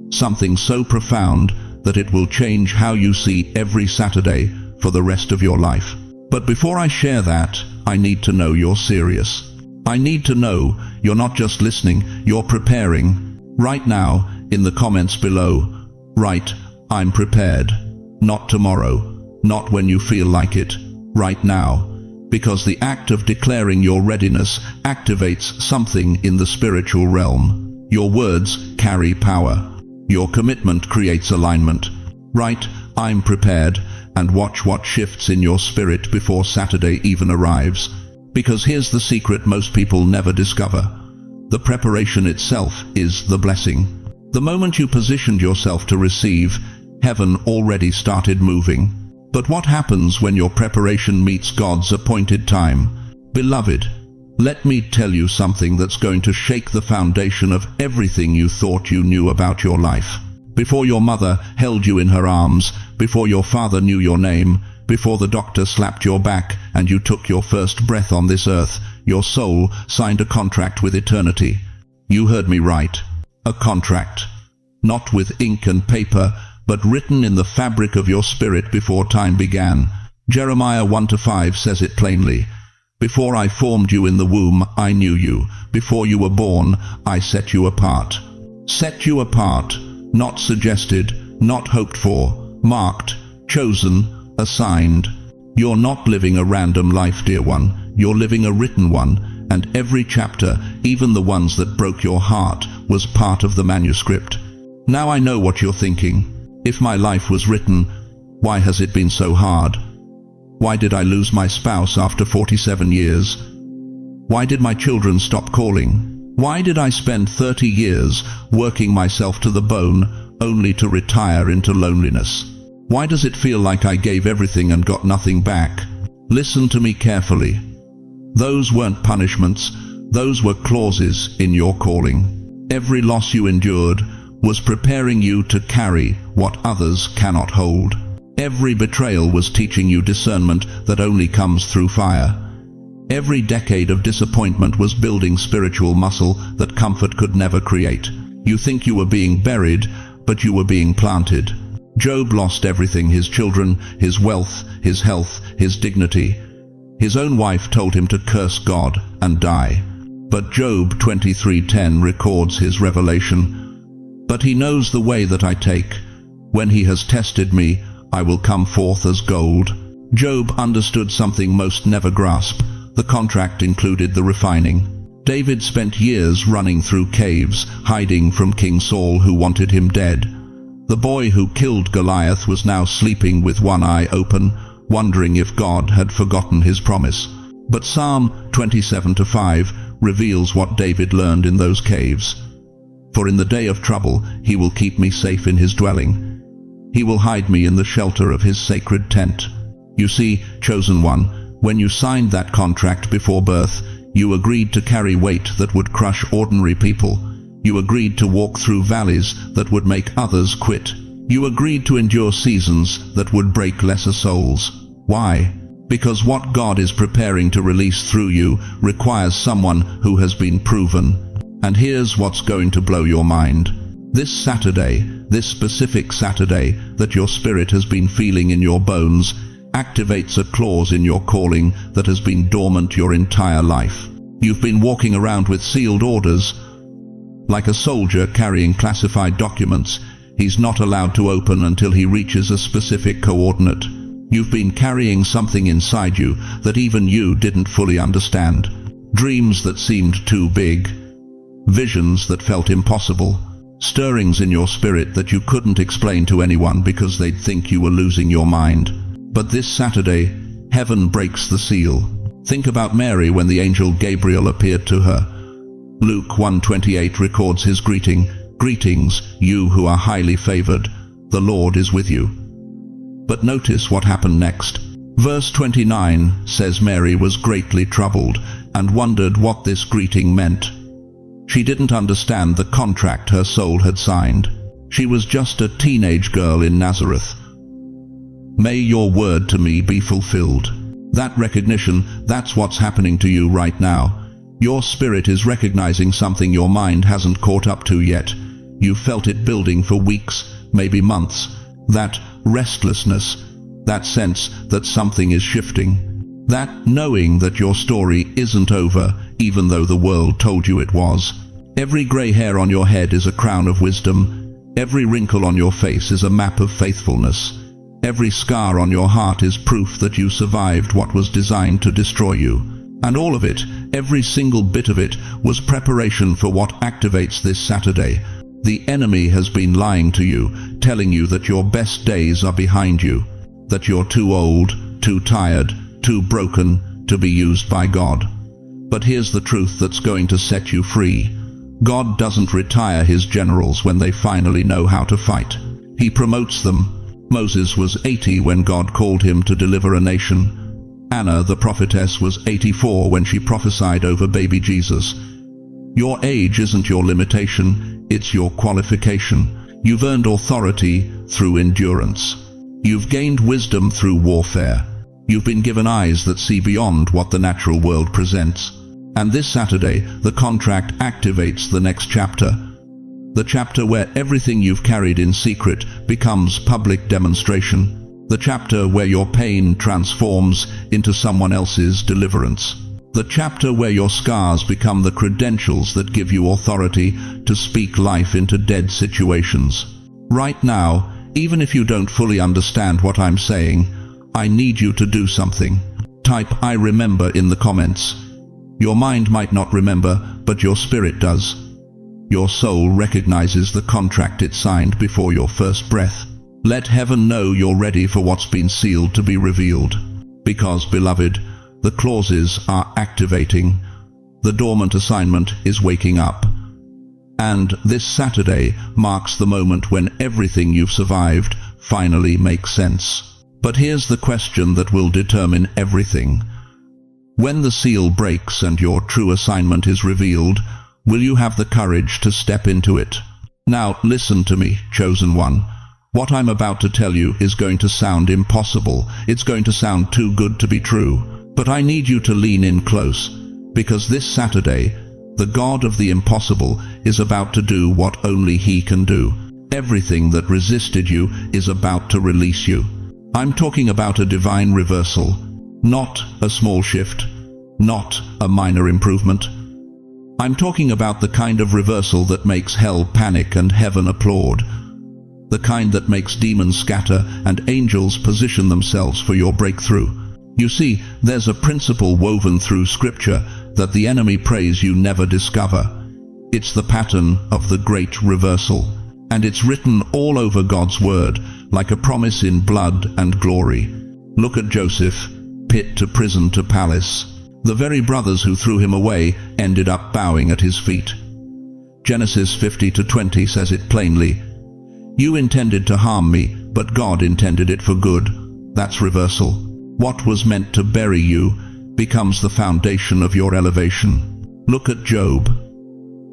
something so profound that it will change how you see every Saturday for the rest of your life. But before I share that, I need to know you're serious. I need to know you're not just listening, you're preparing. Right now, in the comments below, write, "I'm prepared." Not tomorrow, not when you feel like it, right now. Because the act of declaring your readiness activates something in the spiritual realm. Your words carry power. Your commitment creates alignment. Write, "I'm prepared," and watch what shifts in your spirit before Saturday even arrives. Because here's the secret most people never discover. The preparation itself is the blessing. The moment you positioned yourself to receive, heaven already started moving. But what happens when your preparation meets God's appointed time? Beloved, let me tell you something that's going to shake the foundation of everything you thought you knew about your life. Before your mother held you in her arms, before your father knew your name, before the doctor slapped your back and you took your first breath on this earth, your soul signed a contract with eternity. You heard me right. A contract. Not with ink and paper, but written in the fabric of your spirit before time began. Jeremiah 1-5 says it plainly. Before I formed you in the womb, I knew you. Before you were born, I set you apart. Set you apart, not suggested, not hoped for, marked, chosen, assigned. You're not living a random life, dear one. You're living a written one, and every chapter, even the ones that broke your heart, was part of the manuscript. Now I know what you're thinking. If my life was written, why has it been so hard? Why did I lose my spouse after 47 years? Why did my children stop calling? Why did I spend 30 years working myself to the bone only to retire into loneliness? Why does it feel like I gave everything and got nothing back? Listen to me carefully. Those weren't punishments, those were clauses in your calling. Every loss you endured was preparing you to carry what others cannot hold. Every betrayal was teaching you discernment that only comes through fire. Every decade of disappointment was building spiritual muscle that comfort could never create. You think you were being buried, but you were being planted. Job lost everything: his children, his wealth, his health, his dignity. His own wife told him to curse God and die. But Job 23:10 records his revelation. But he knows the way that I take. When he has tested me, I will come forth as gold. Job understood something most never grasp. The contract included the refining. David spent years running through caves, hiding from King Saul, who wanted him dead. The boy who killed Goliath was now sleeping with one eye open, wondering if God had forgotten his promise. But Psalm 27:5 reveals what David learned in those caves. For in the day of trouble he will keep me safe in his dwelling. He will hide me in the shelter of his sacred tent. You see, chosen one, when you signed that contract before birth, you agreed to carry weight that would crush ordinary people. You agreed to walk through valleys that would make others quit. You agreed to endure seasons that would break lesser souls. Why? Because what God is preparing to release through you requires someone who has been proven. And here's what's going to blow your mind. This Saturday, this specific Saturday that your spirit has been feeling in your bones, activates a clause in your calling that has been dormant your entire life. You've been walking around with sealed orders. Like a soldier carrying classified documents, he's not allowed to open until he reaches a specific coordinate. You've been carrying something inside you that even you didn't fully understand. Dreams that seemed too big. Visions that felt impossible. Stirrings in your spirit that you couldn't explain to anyone because they'd think you were losing your mind. But this Saturday, heaven breaks the seal. Think about Mary when the angel Gabriel appeared to her. Luke 1:28 records his greeting. Greetings, you who are highly favored. The Lord is with you. But notice what happened next. Verse 29 says Mary was greatly troubled and wondered what this greeting meant. She didn't understand the contract her soul had signed. She was just a teenage girl in Nazareth. May your word to me be fulfilled. That recognition, that's what's happening to you right now. Your spirit is recognizing something your mind hasn't caught up to yet. You felt it building for weeks, maybe months. That restlessness, that sense that something is shifting. That knowing that your story isn't over, even though the world told you it was. Every grey hair on your head is a crown of wisdom. Every wrinkle on your face is a map of faithfulness. Every scar on your heart is proof that you survived what was designed to destroy you. And all of it, every single bit of it, was preparation for what activates this Saturday. The enemy has been lying to you, telling you that your best days are behind you, that you're too old, too tired, too broken to be used by God. But here's the truth that's going to set you free. God doesn't retire his generals when they finally know how to fight. He promotes them. Moses was 80 when God called him to deliver a nation. Anna, the prophetess, was 84 when she prophesied over baby Jesus. Your age isn't your limitation, it's your qualification. You've earned authority through endurance. You've gained wisdom through warfare. You've been given eyes that see beyond what the natural world presents. And this Saturday, the contract activates the next chapter. The chapter where everything you've carried in secret becomes public demonstration. The chapter where your pain transforms into someone else's deliverance. The chapter where your scars become the credentials that give you authority to speak life into dead situations. Right now, even if you don't fully understand what I'm saying, I need you to do something. Type "I remember" in the comments. Your mind might not remember, but your spirit does. Your soul recognizes the contract it signed before your first breath. Let heaven know you're ready for what's been sealed to be revealed. Because, beloved, the clauses are activating. The dormant assignment is waking up. And this Saturday marks the moment when everything you've survived finally makes sense. But here's the question that will determine everything. When the seal breaks and your true assignment is revealed, will you have the courage to step into it? Now listen to me, chosen one. What I'm about to tell you is going to sound impossible. It's going to sound too good to be true. But I need you to lean in close, because this Saturday, the God of the impossible is about to do what only He can do. Everything that resisted you is about to release you. I'm talking about a divine reversal, not a small shift, not a minor improvement. I'm talking about the kind of reversal that makes hell panic and heaven applaud. The kind that makes demons scatter and angels position themselves for your breakthrough. You see, there's a principle woven through Scripture that the enemy prays you never discover. It's the pattern of the great reversal, and it's written all over God's Word, like a promise in blood and glory. Look at Joseph, pit to prison to palace. The very brothers who threw him away ended up bowing at his feet. Genesis 50:20 says it plainly. You intended to harm me, but God intended it for good. That's reversal. What was meant to bury you becomes the foundation of your elevation. Look at Job.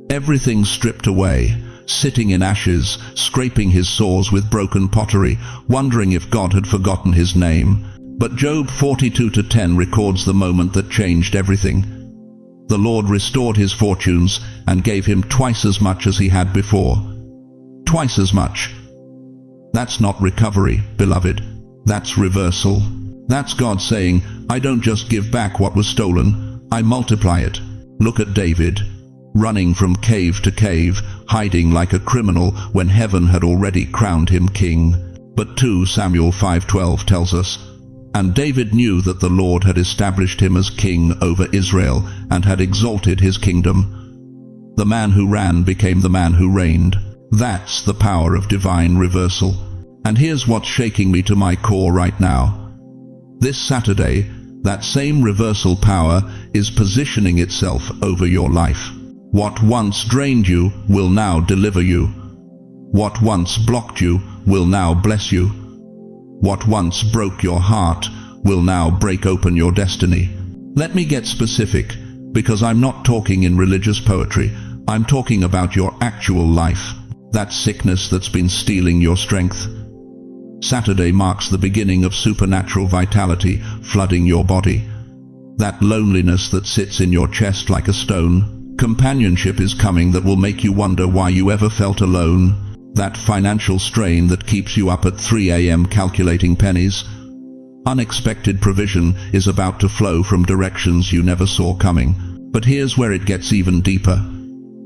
Everything stripped away, sitting in ashes, scraping his sores with broken pottery, wondering if God had forgotten his name. But Job 42:10 records the moment that changed everything. The Lord restored his fortunes and gave him twice as much as he had before. Twice as much. That's not recovery, beloved. That's reversal. That's God saying, I don't just give back what was stolen, I multiply it. Look at David, running from cave to cave, hiding like a criminal when heaven had already crowned him king. But 2 Samuel 5:12 tells us, and David knew that the Lord had established him as king over Israel and had exalted his kingdom. The man who ran became the man who reigned. That's the power of divine reversal. And here's what's shaking me to my core right now. This Saturday, that same reversal power is positioning itself over your life. What once drained you will now deliver you. What once blocked you will now bless you. What once broke your heart will now break open your destiny. Let me get specific, because I'm not talking in religious poetry. I'm talking about your actual life. That sickness that's been stealing your strength. Saturday marks the beginning of supernatural vitality flooding your body. That loneliness that sits in your chest like a stone. Companionship is coming that will make you wonder why you ever felt alone. That financial strain that keeps you up at 3 a.m. calculating pennies. Unexpected provision is about to flow from directions you never saw coming. But here's where it gets even deeper.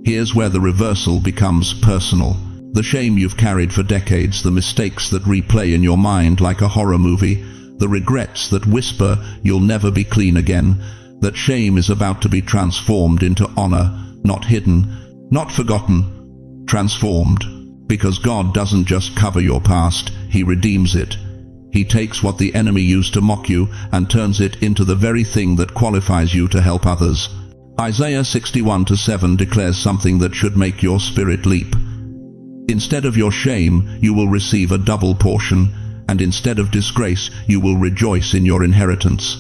Here's where the reversal becomes personal. The shame you've carried for decades, the mistakes that replay in your mind like a horror movie, the regrets that whisper you'll never be clean again. That shame is about to be transformed into honor, not hidden, not forgotten, transformed. Because God doesn't just cover your past, He redeems it. He takes what the enemy used to mock you and turns it into the very thing that qualifies you to help others. Isaiah 61:7 declares something that should make your spirit leap. Instead of your shame, you will receive a double portion, and instead of disgrace, you will rejoice in your inheritance.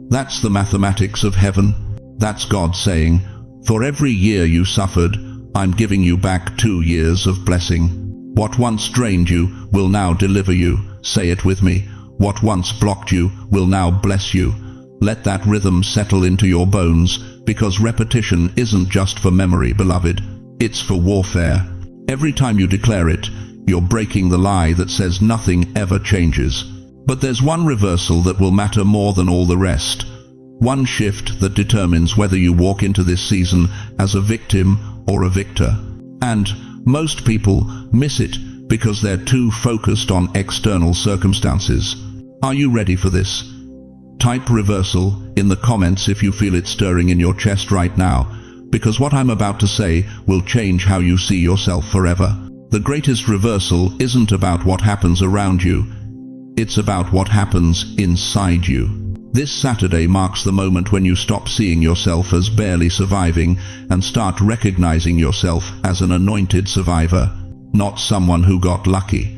That's the mathematics of heaven. That's God saying, for every year you suffered, I'm giving you back 2 years of blessing. What once drained you will now deliver you. Say it with me. What once blocked you will now bless you. Let that rhythm settle into your bones, because repetition isn't just for memory, beloved. It's for warfare. Every time you declare it, you're breaking the lie that says nothing ever changes. But there's one reversal that will matter more than all the rest. One shift that determines whether you walk into this season as a victim or a victor. And most people miss it because they're too focused on external circumstances. Are you ready for this? Type reversal in the comments if you feel it stirring in your chest right now, because what I'm about to say will change how you see yourself forever. The greatest reversal isn't about what happens around you. It's about what happens inside you. This Saturday marks the moment when you stop seeing yourself as barely surviving and start recognizing yourself as an anointed survivor. Not someone who got lucky.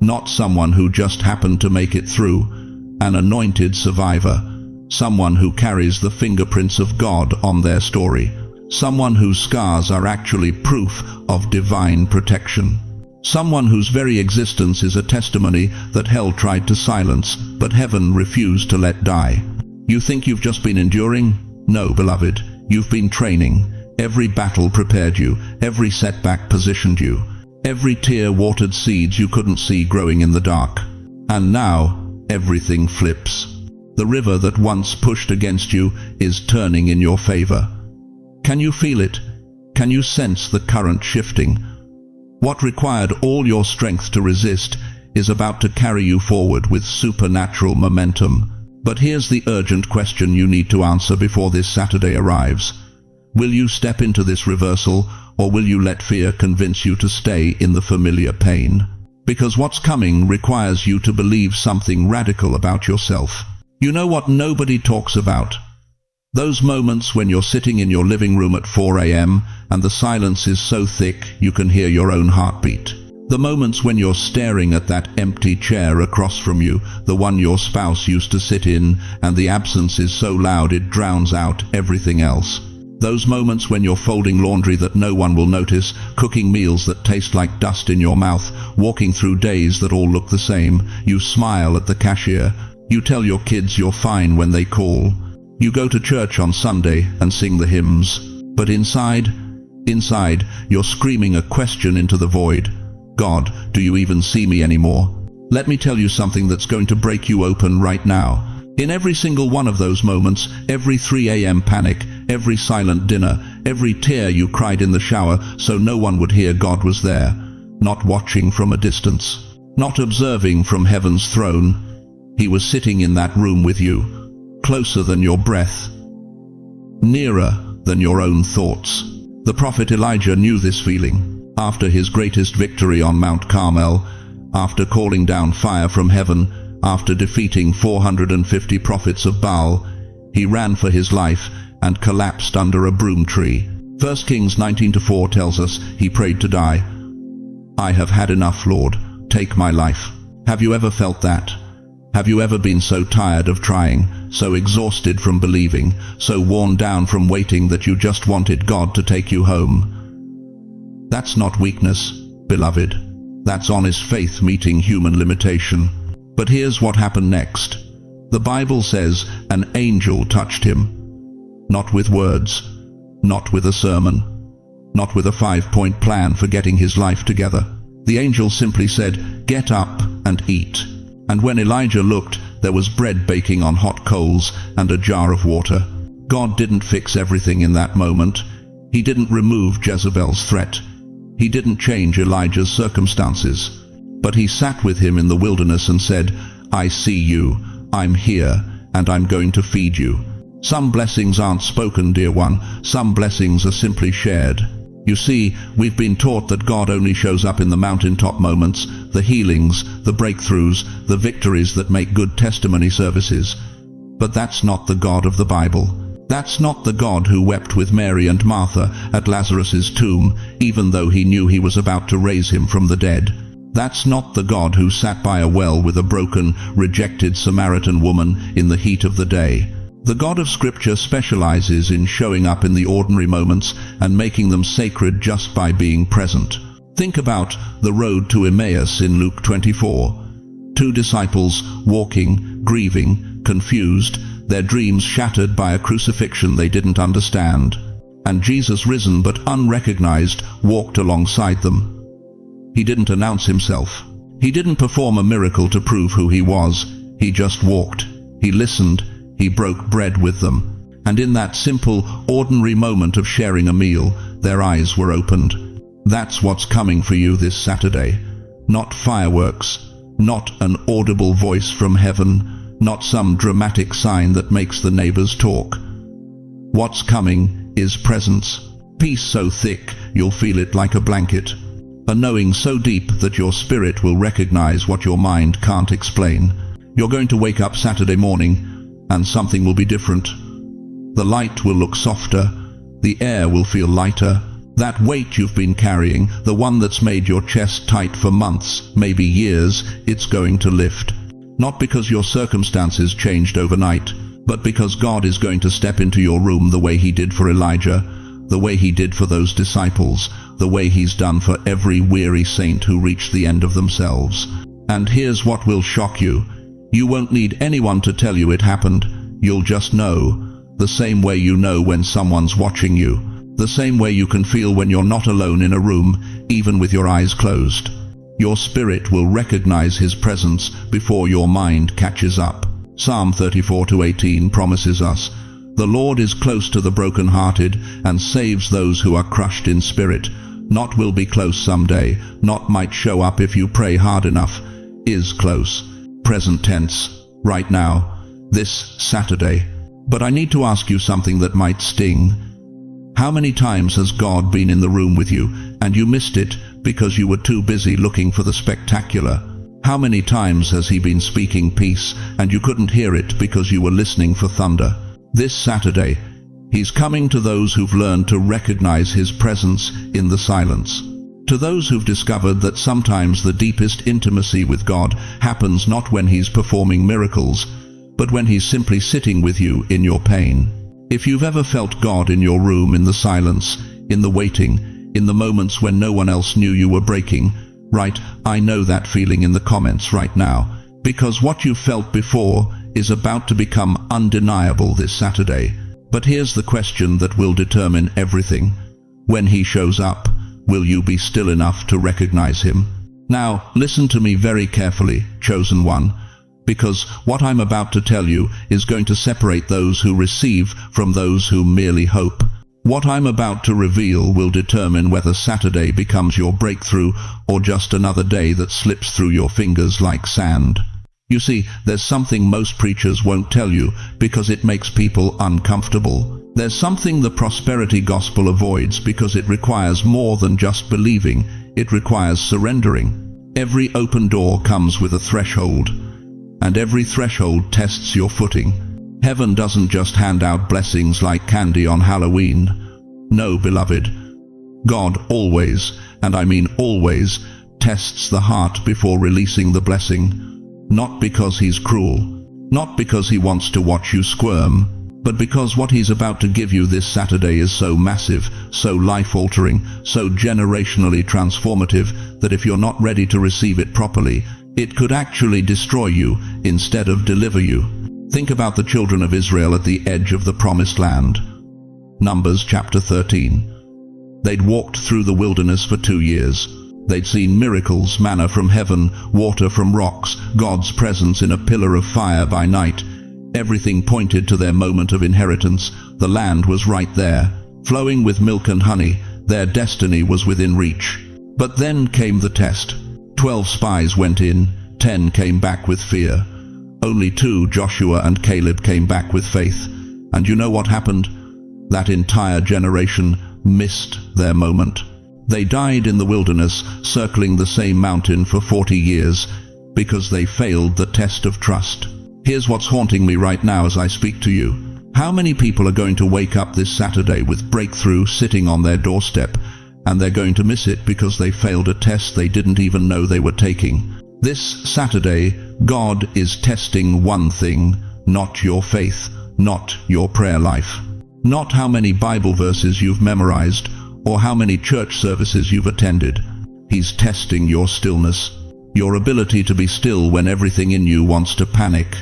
Not someone who just happened to make it through. An anointed survivor. Someone who carries the fingerprints of God on their story. Someone whose scars are actually proof of divine protection. Someone whose very existence is a testimony that hell tried to silence, but heaven refused to let die. You think you've just been enduring? No, beloved. You've been training. Every battle prepared you. Every setback positioned you. Every tear watered seeds you couldn't see growing in the dark. And now, everything flips. The river that once pushed against you is turning in your favor. Can you feel it? Can you sense the current shifting? What required all your strength to resist is about to carry you forward with supernatural momentum. But here's the urgent question you need to answer before this Saturday arrives. Will you step into this reversal, or will you let fear convince you to stay in the familiar pain? Because what's coming requires you to believe something radical about yourself. You know what nobody talks about? Those moments when you're sitting in your living room at 4 a.m. and the silence is so thick you can hear your own heartbeat. The moments when you're staring at that empty chair across from you, the one your spouse used to sit in, and the absence is so loud it drowns out everything else. Those moments when you're folding laundry that no one will notice, cooking meals that taste like dust in your mouth, walking through days that all look the same. You smile at the cashier. You tell your kids you're fine when they call. You go to church on Sunday and sing the hymns. But inside, you're screaming a question into the void. God, do you even see me anymore? Let me tell you something that's going to break you open right now. In every single one of those moments, every 3 a.m. panic, every silent dinner, every tear you cried in the shower so no one would hear God was there, not watching from a distance, not observing from heaven's throne. He was sitting in that room with you, closer than your breath, nearer than your own thoughts. The prophet Elijah knew this feeling. After his greatest victory on Mount Carmel, after calling down fire from heaven, after defeating 450 prophets of Baal, he ran for his life and collapsed under a broom tree. 1 Kings 19:4 tells us he prayed to die. I have had enough, Lord. Take my life. Have you ever felt that? Have you ever been so tired of trying, so exhausted from believing, so worn down from waiting that you just wanted God to take you home? That's not weakness, beloved. That's honest faith meeting human limitation. But here's what happened next. The Bible says an angel touched him. Not with words, not with a sermon, not with a 5-point plan for getting his life together. The angel simply said, "Get up and eat." And when Elijah looked, there was bread baking on hot coals and a jar of water. God didn't fix everything in that moment. He didn't remove Jezebel's threat. He didn't change Elijah's circumstances. But he sat with him in the wilderness and said, "I see you, I'm here, and I'm going to feed you." Some blessings aren't spoken, dear one. Some blessings are simply shared. You see, we've been taught that God only shows up in the mountaintop moments, the healings, the breakthroughs, the victories that make good testimony services. But that's not the God of the Bible. That's not the God who wept with Mary and Martha at Lazarus's tomb, even though he knew he was about to raise him from the dead. That's not the God who sat by a well with a broken, rejected Samaritan woman in the heat of the day. The God of Scripture specializes in showing up in the ordinary moments and making them sacred just by being present. Think about the road to Emmaus in Luke 24. 2 disciples walking, grieving, confused, their dreams shattered by a crucifixion they didn't understand. And Jesus, risen but unrecognized, walked alongside them. He didn't announce himself. He didn't perform a miracle to prove who he was. He just walked. He listened. He broke bread with them. And in that simple, ordinary moment of sharing a meal, their eyes were opened. That's what's coming for you this Saturday. Not fireworks, not an audible voice from heaven, not some dramatic sign that makes the neighbors talk. What's coming is presence. Peace so thick you'll feel it like a blanket. A knowing so deep that your spirit will recognize what your mind can't explain. You're going to wake up Saturday morning, and something will be different. The light will look softer. The air will feel lighter. That weight you've been carrying, the one that's made your chest tight for months, maybe years, it's going to lift. Not because your circumstances changed overnight, but because God is going to step into your room the way he did for Elijah, the way he did for those disciples, the way he's done for every weary saint who reached the end of themselves. And here's what will shock you. You won't need anyone to tell you it happened. You'll just know, the same way you know when someone's watching you, the same way you can feel when you're not alone in a room, even with your eyes closed. Your spirit will recognize his presence before your mind catches up. Psalm 34:18 promises us, "The Lord is close to the brokenhearted and saves those who are crushed in spirit." Not will be close someday, not might show up if you pray hard enough, is close. Present tense, right now, this Saturday. But I need to ask you something that might sting. How many times has God been in the room with you, and you missed it because you were too busy looking for the spectacular? How many times has he been speaking peace, and you couldn't hear it because you were listening for thunder? This Saturday, he's coming to those who've learned to recognize his presence in the silence. To those who've discovered that sometimes the deepest intimacy with God happens not when he's performing miracles, but when he's simply sitting with you in your pain. If you've ever felt God in your room, in the silence, in the waiting, in the moments when no one else knew you were breaking, right, I know that feeling in the comments right now, because what you felt before is about to become undeniable this Saturday. But here's the question that will determine everything. When he shows up, will you be still enough to recognize him? Now, listen to me very carefully, chosen one, because what I'm about to tell you is going to separate those who receive from those who merely hope. What I'm about to reveal will determine whether Saturday becomes your breakthrough or just another day that slips through your fingers like sand. You see, there's something most preachers won't tell you because it makes people uncomfortable. There's something the prosperity gospel avoids because it requires more than just believing. It requires surrendering. Every open door comes with a threshold, and every threshold tests your footing. Heaven doesn't just hand out blessings like candy on Halloween. No, beloved. God always, and I mean always, tests the heart before releasing the blessing. Not because he's cruel, not because he wants to watch you squirm, but because what he's about to give you this Saturday is so massive, so life-altering, so generationally transformative, that if you're not ready to receive it properly, it could actually destroy you instead of deliver you. Think about the children of Israel at the edge of the promised land. Numbers chapter 13. They'd walked through the wilderness for 2 years. They'd seen miracles, manna from heaven, water from rocks, God's presence in a pillar of fire by night. Everything pointed to their moment of inheritance. The land was right there, flowing with milk and honey. Their destiny was within reach. But then came the test. 12 spies went in, 10 came back with fear. Only 2, Joshua and Caleb, came back with faith. And you know what happened? That entire generation missed their moment. They died in the wilderness, circling the same mountain for 40 years, because they failed the test of trust. Here's what's haunting me right now as I speak to you. How many people are going to wake up this Saturday with breakthrough sitting on their doorstep, and they're going to miss it because they failed a test they didn't even know they were taking? This Saturday, God is testing one thing, not your faith, not your prayer life, not how many Bible verses you've memorized, or how many church services you've attended. He's testing your stillness, your ability to be still when everything in you wants to panic,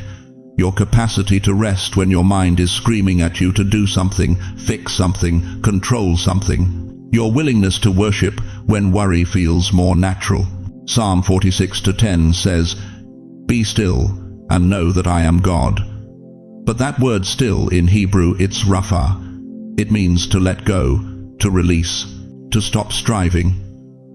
your capacity to rest when your mind is screaming at you to do something, fix something, control something, your willingness to worship when worry feels more natural. Psalm 46:10 says, "Be still and know that I am God." But that word still in Hebrew, it's rapha. It means to let go, to release, to stop striving,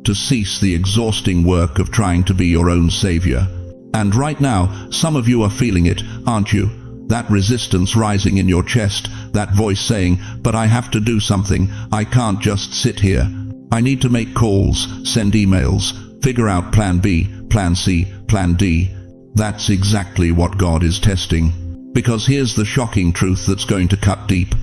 to cease the exhausting work of trying to be your own savior. And right now, some of you are feeling it, aren't you? That resistance rising in your chest, that voice saying, "But I have to do something, I can't just sit here. I need to make calls, send emails, figure out plan B, plan C, plan D." That's exactly what God is testing. Because here's the shocking truth that's going to cut deep.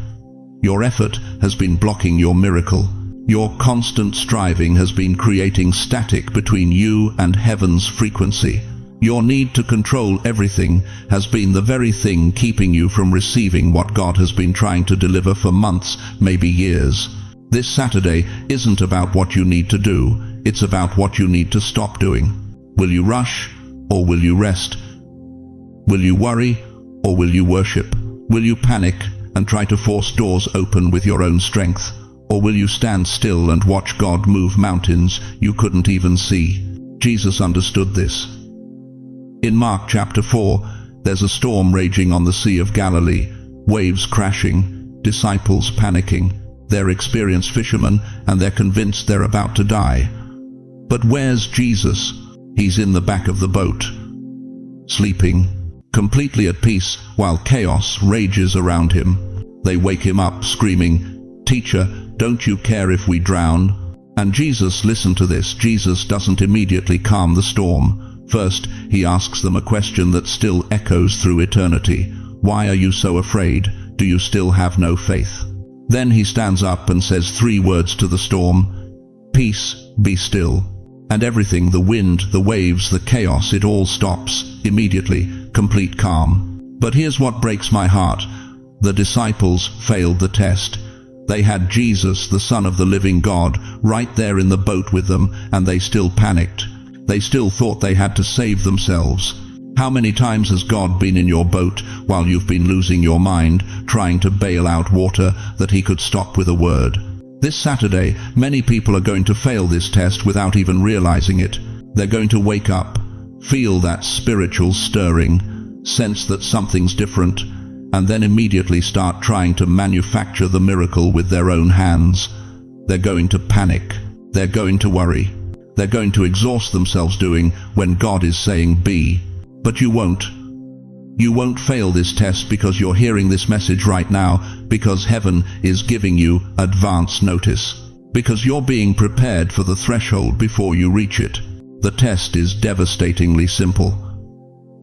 Your effort has been blocking your miracle. Your constant striving has been creating static between you and heaven's frequency. Your need to control everything has been the very thing keeping you from receiving what God has been trying to deliver for months, maybe years. This Saturday isn't about what you need to do, it's about what you need to stop doing. Will you rush, or will you rest? Will you worry, or will you worship? Will you panic and try to force doors open with your own strength? Or will you stand still and watch God move mountains you couldn't even see? Jesus understood this. In Mark chapter 4, there's a storm raging on the Sea of Galilee, waves crashing, disciples panicking. They're experienced fishermen, and they're convinced they're about to die. But where's Jesus? He's in the back of the boat, sleeping, completely at peace, while chaos rages around him. They wake him up, screaming, "Teacher, don't you care if we drown?" And Jesus, listen to this, Jesus doesn't immediately calm the storm. First, he asks them a question that still echoes through eternity. Why are you so afraid? Do you still have no faith? Then he stands up and says 3 words to the storm, "Peace, be still." And everything, the wind, the waves, the chaos, it all stops immediately, complete calm. But here's what breaks my heart. The disciples failed the test. They had Jesus, the Son of the living God, right there in the boat with them, and they still panicked. They still thought they had to save themselves. How many times has God been in your boat while you've been losing your mind, trying to bail out water that he could stop with a word? This Saturday, many people are going to fail this test without even realizing it. They're going to wake up, feel that spiritual stirring, sense that something's different, and then immediately start trying to manufacture the miracle with their own hands. They're going to panic. They're going to worry. They're going to exhaust themselves doing when God is saying be. But you won't. You won't fail this test because you're hearing this message right now, because heaven is giving you advance notice, because you're being prepared for the threshold before you reach it. The test is devastatingly simple.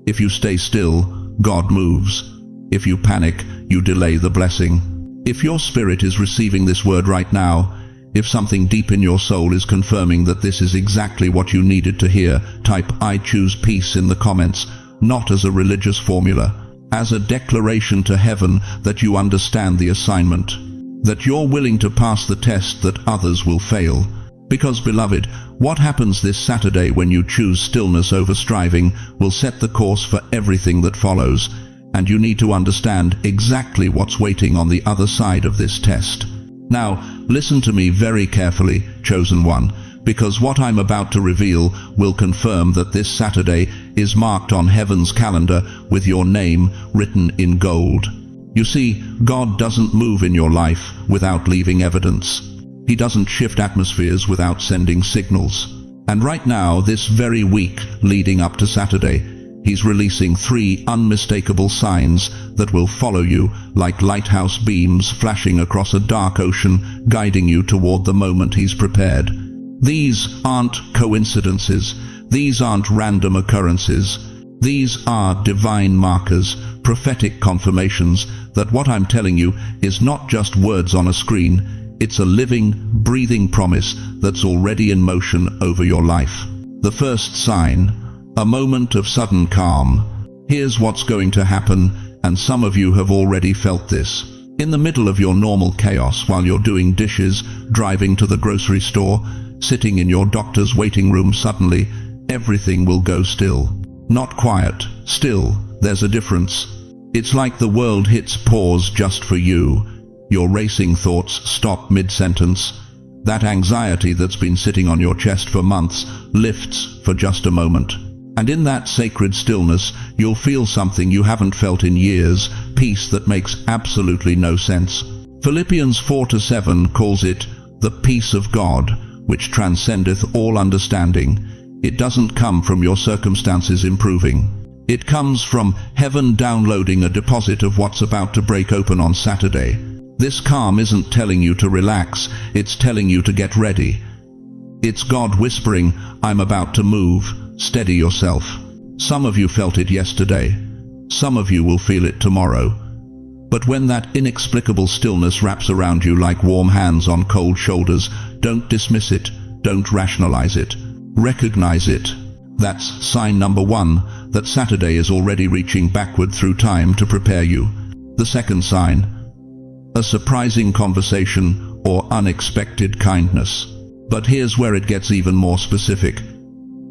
If you stay still, God moves. If you panic, you delay the blessing. If your spirit is receiving this word right now, if something deep in your soul is confirming that this is exactly what you needed to hear, type "I choose peace" in the comments, not as a religious formula, as a declaration to heaven that you understand the assignment, that you're willing to pass the test that others will fail. Because, beloved, what happens this Saturday when you choose stillness over striving will set the course for everything that follows. and you need to understand exactly what's waiting on the other side of this test. Now, listen to me very carefully, chosen one, because what I'm about to reveal will confirm that this Saturday is marked on heaven's calendar with your name written in gold. You see, God doesn't move in your life without leaving evidence. He doesn't shift atmospheres without sending signals. And right now, this very week leading up to Saturday, He's releasing 3 unmistakable signs that will follow you like lighthouse beams flashing across a dark ocean, guiding you toward the moment He's prepared. These aren't coincidences. These aren't random occurrences. These are divine markers, prophetic confirmations that what I'm telling you is not just words on a screen. It's a living, breathing promise that's already in motion over your life. The first sign, a moment of sudden calm. Here's what's going to happen, and some of you have already felt this. In the middle of your normal chaos, while you're doing dishes, driving to the grocery store, sitting in your doctor's waiting room, suddenly, everything will go still. Not quiet, still. There's a difference. It's like the world hits pause just for you. Your racing thoughts stop mid-sentence. That anxiety that's been sitting on your chest for months lifts for just a moment. And in that sacred stillness, you'll feel something you haven't felt in years, peace that makes absolutely no sense. Philippians 4:7 calls it the peace of God, which transcendeth all understanding. It doesn't come from your circumstances improving. It comes from heaven downloading a deposit of what's about to break open on Saturday. This calm isn't telling you to relax, it's telling you to get ready. It's God whispering, I'm about to move, steady yourself. Some of you felt it yesterday. Some of you will feel it tomorrow. But when that inexplicable stillness wraps around you like warm hands on cold shoulders, don't dismiss it, don't rationalize it. Recognize it. That's sign number 1, that Saturday is already reaching backward through time to prepare you. The second sign, a surprising conversation or unexpected kindness. But here's where it gets even more specific.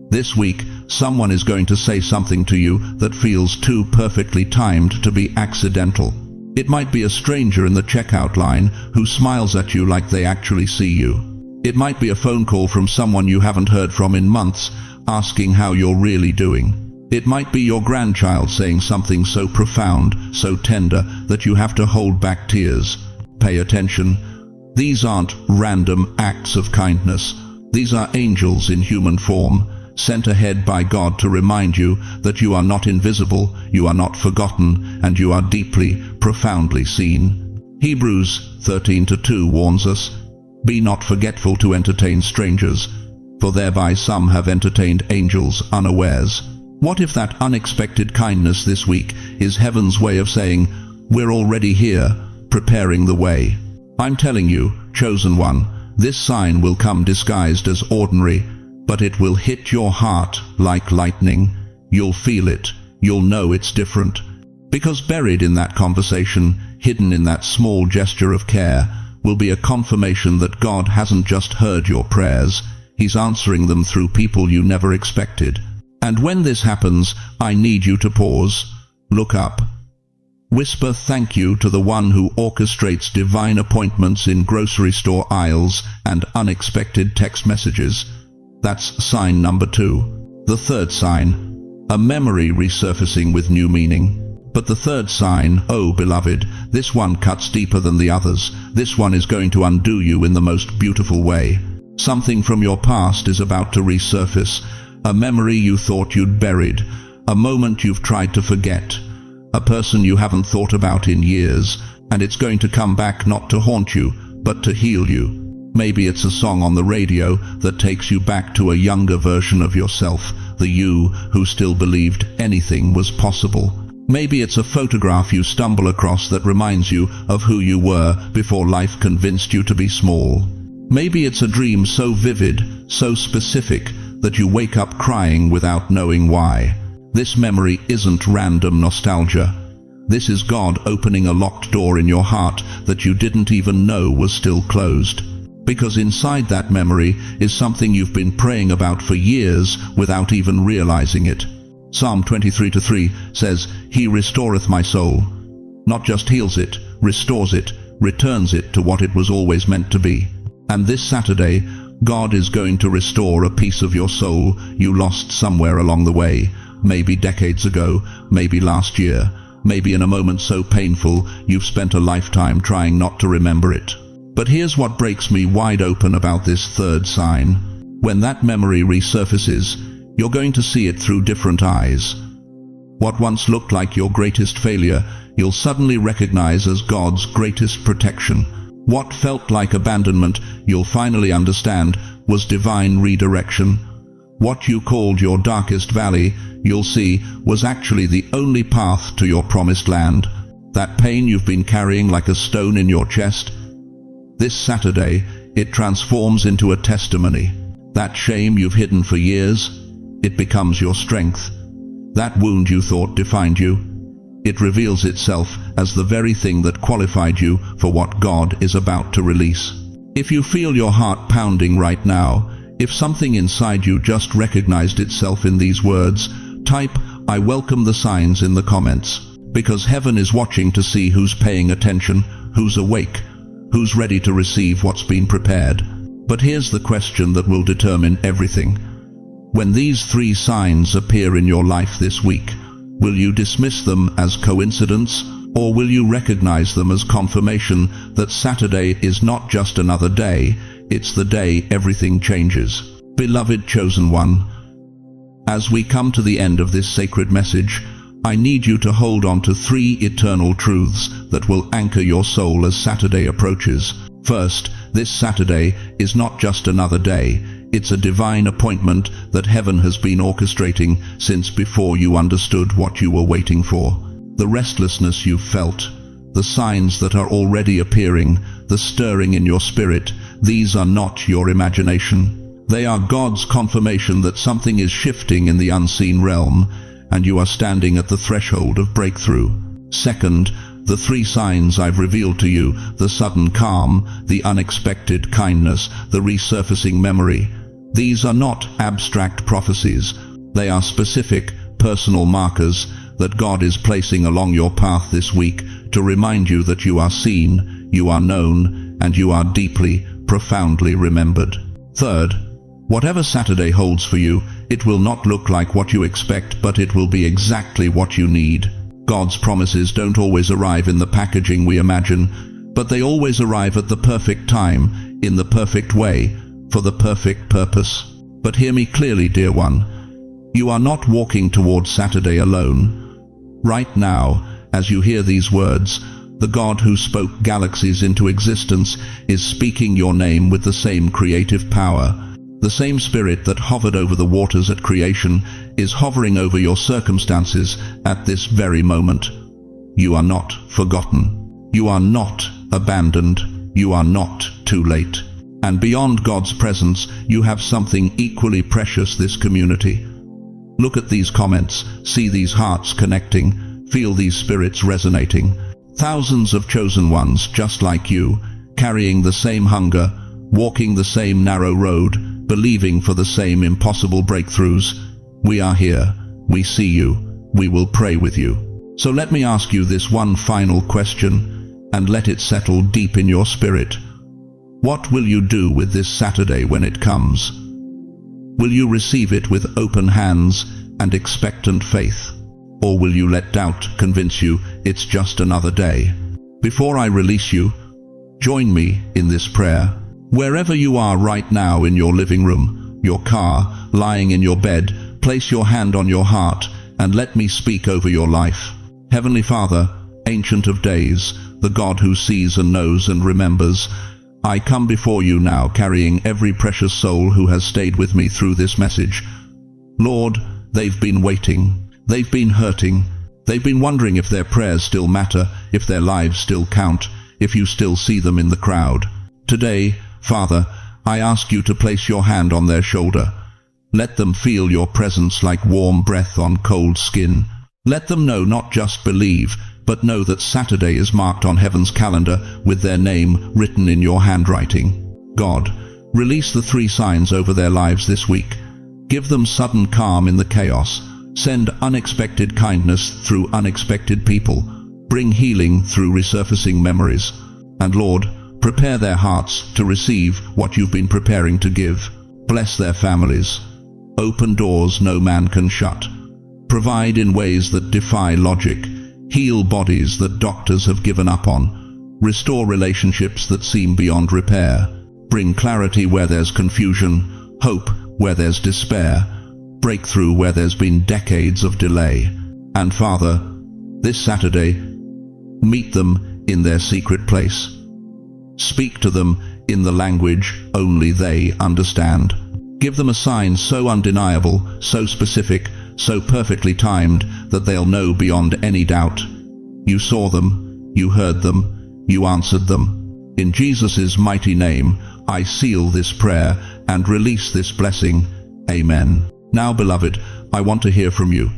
This week, someone is going to say something to you that feels too perfectly timed to be accidental. It might be a stranger in the checkout line who smiles at you like they actually see you. It might be a phone call from someone you haven't heard from in months, asking how you're really doing. It might be your grandchild saying something so profound, so tender, that you have to hold back tears. Pay attention. These aren't random acts of kindness. These are angels in human form, sent ahead by God to remind you that you are not invisible, you are not forgotten, and you are deeply, profoundly seen. Hebrews 13:2 warns us, be not forgetful to entertain strangers, for thereby some have entertained angels unawares. What if that unexpected kindness this week is heaven's way of saying, we're already here, preparing the way? I'm telling you, chosen one, this sign will come disguised as ordinary, but it will hit your heart like lightning. You'll feel it. You'll know it's different. Because buried in that conversation, hidden in that small gesture of care, will be a confirmation that God hasn't just heard your prayers. He's answering them through people you never expected. And when this happens, I need you to pause. Look up. Whisper thank you to the one who orchestrates divine appointments in grocery store aisles and unexpected text messages. That's sign number 2. The third sign, a memory resurfacing with new meaning. But the third sign, oh beloved, this one cuts deeper than the others. This one is going to undo you in the most beautiful way. Something from your past is about to resurface. A memory you thought you'd buried. A moment you've tried to forget. A person you haven't thought about in years. And it's going to come back not to haunt you, but to heal you. Maybe it's a song on the radio that takes you back to a younger version of yourself, the you who still believed anything was possible. Maybe it's a photograph you stumble across that reminds you of who you were before life convinced you to be small. Maybe it's a dream so vivid, so specific, that you wake up crying without knowing why. This memory isn't random nostalgia. This is God opening a locked door in your heart that you didn't even know was still closed. Because inside that memory is something you've been praying about for years without even realizing it. Psalm 23:3 says, "He restoreth my soul." Not just heals it, restores it, returns it to what it was always meant to be. And this Saturday, God is going to restore a piece of your soul you lost somewhere along the way, maybe decades ago, maybe last year, maybe in a moment so painful you've spent a lifetime trying not to remember it. But here's what breaks me wide open about this third sign. When that memory resurfaces, you're going to see it through different eyes. What once looked like your greatest failure, you'll suddenly recognize as God's greatest protection. What felt like abandonment, you'll finally understand, was divine redirection. What you called your darkest valley, you'll see, was actually the only path to your promised land. That pain you've been carrying like a stone in your chest, this Saturday, it transforms into a testimony. That shame you've hidden for years, it becomes your strength. That wound you thought defined you, it reveals itself as the very thing that qualified you for what God is about to release. If you feel your heart pounding right now, if something inside you just recognized itself in these words, type, "I welcome the signs" in the comments, because heaven is watching to see who's paying attention, who's awake, who's ready to receive what's been prepared. But here's the question that will determine everything. When these three signs appear in your life this week, will you dismiss them as coincidence, or will you recognize them as confirmation that Saturday is not just another day, it's the day everything changes? Beloved chosen one, as we come to the end of this sacred message, I need you to hold on to three eternal truths that will anchor your soul as Saturday approaches. First, this Saturday is not just another day. It's a divine appointment that heaven has been orchestrating since before you understood what you were waiting for. The restlessness you've felt, the signs that are already appearing, the stirring in your spirit, these are not your imagination. They are God's confirmation that something is shifting in the unseen realm, and you are standing at the threshold of breakthrough. Second, the three signs I've revealed to you, the sudden calm, the unexpected kindness, the resurfacing memory. These are not abstract prophecies. They are specific, personal markers that God is placing along your path this week to remind you that you are seen, you are known, and you are deeply, profoundly remembered. Third, whatever Saturday holds for you, it will not look like what you expect, but it will be exactly what you need. God's promises don't always arrive in the packaging we imagine, but they always arrive at the perfect time, in the perfect way, for the perfect purpose. But hear me clearly, dear one. You are not walking towards Saturday alone. Right now, as you hear these words, the God who spoke galaxies into existence is speaking your name with the same creative power. The same spirit that hovered over the waters at creation is hovering over your circumstances at this very moment. You are not forgotten. You are not abandoned. You are not too late. And beyond God's presence, you have something equally precious, this community. Look at these comments, see these hearts connecting, feel these spirits resonating. Thousands of chosen ones just like you, carrying the same hunger, walking the same narrow road, believing for the same impossible breakthroughs. We are here, we see you, we will pray with you. So let me ask you this one final question, and let it settle deep in your spirit. What will you do with this Saturday when it comes? Will you receive it with open hands and expectant faith? Or will you let doubt convince you it's just another day? Before I release you, join me in this prayer. Wherever you are right now, in your living room, your car, lying in your bed, place your hand on your heart and let me speak over your life. Heavenly Father, Ancient of Days, the God who sees and knows and remembers, I come before you now carrying every precious soul who has stayed with me through this message. Lord, they've been waiting, they've been hurting, they've been wondering if their prayers still matter, if their lives still count, if you still see them in the crowd. Today, Father, I ask you to place your hand on their shoulder. Let them feel your presence like warm breath on cold skin. Let them know, not just believe, but know that Saturday is marked on heaven's calendar with their name written in your handwriting. God, release the three signs over their lives this week. Give them sudden calm in the chaos, Send unexpected kindness through unexpected people. Bring healing through resurfacing memories. And Lord, prepare their hearts to receive what you've been preparing to give. Bless their families. Open doors no man can shut. Provide in ways that defy logic. Heal bodies that doctors have given up on. Restore relationships that seem beyond repair. Bring clarity where there's confusion, hope where there's despair, breakthrough where there's been decades of delay. And Father, this Saturday, meet them in their secret place. Speak to them in the language only they understand. Give them a sign so undeniable, so specific, so perfectly timed that they'll know beyond any doubt. You saw them, you heard them, you answered them. In Jesus' mighty name, I seal this prayer and release this blessing. Amen. Now, beloved, I want to hear from you.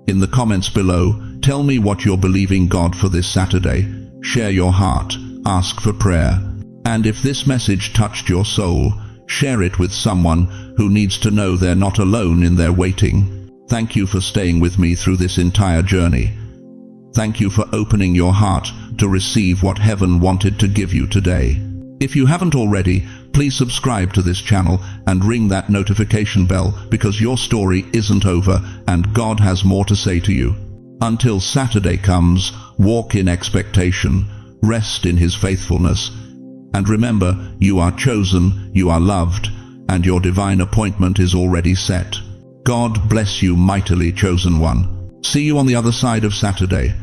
In the comments below, tell me what you're believing God for this Saturday. Share your heart, ask for prayer. And if this message touched your soul, share it with someone who needs to know they're not alone in their waiting. Thank you for staying with me through this entire journey. Thank you for opening your heart to receive what heaven wanted to give you today. If you haven't already, please subscribe to this channel and ring that notification bell, because your story isn't over and God has more to say to you. Until Saturday comes, walk in expectation, rest in His faithfulness, and remember, you are chosen, you are loved, and your divine appointment is already set. God bless you mightily, chosen one. See you on the other side of Saturday.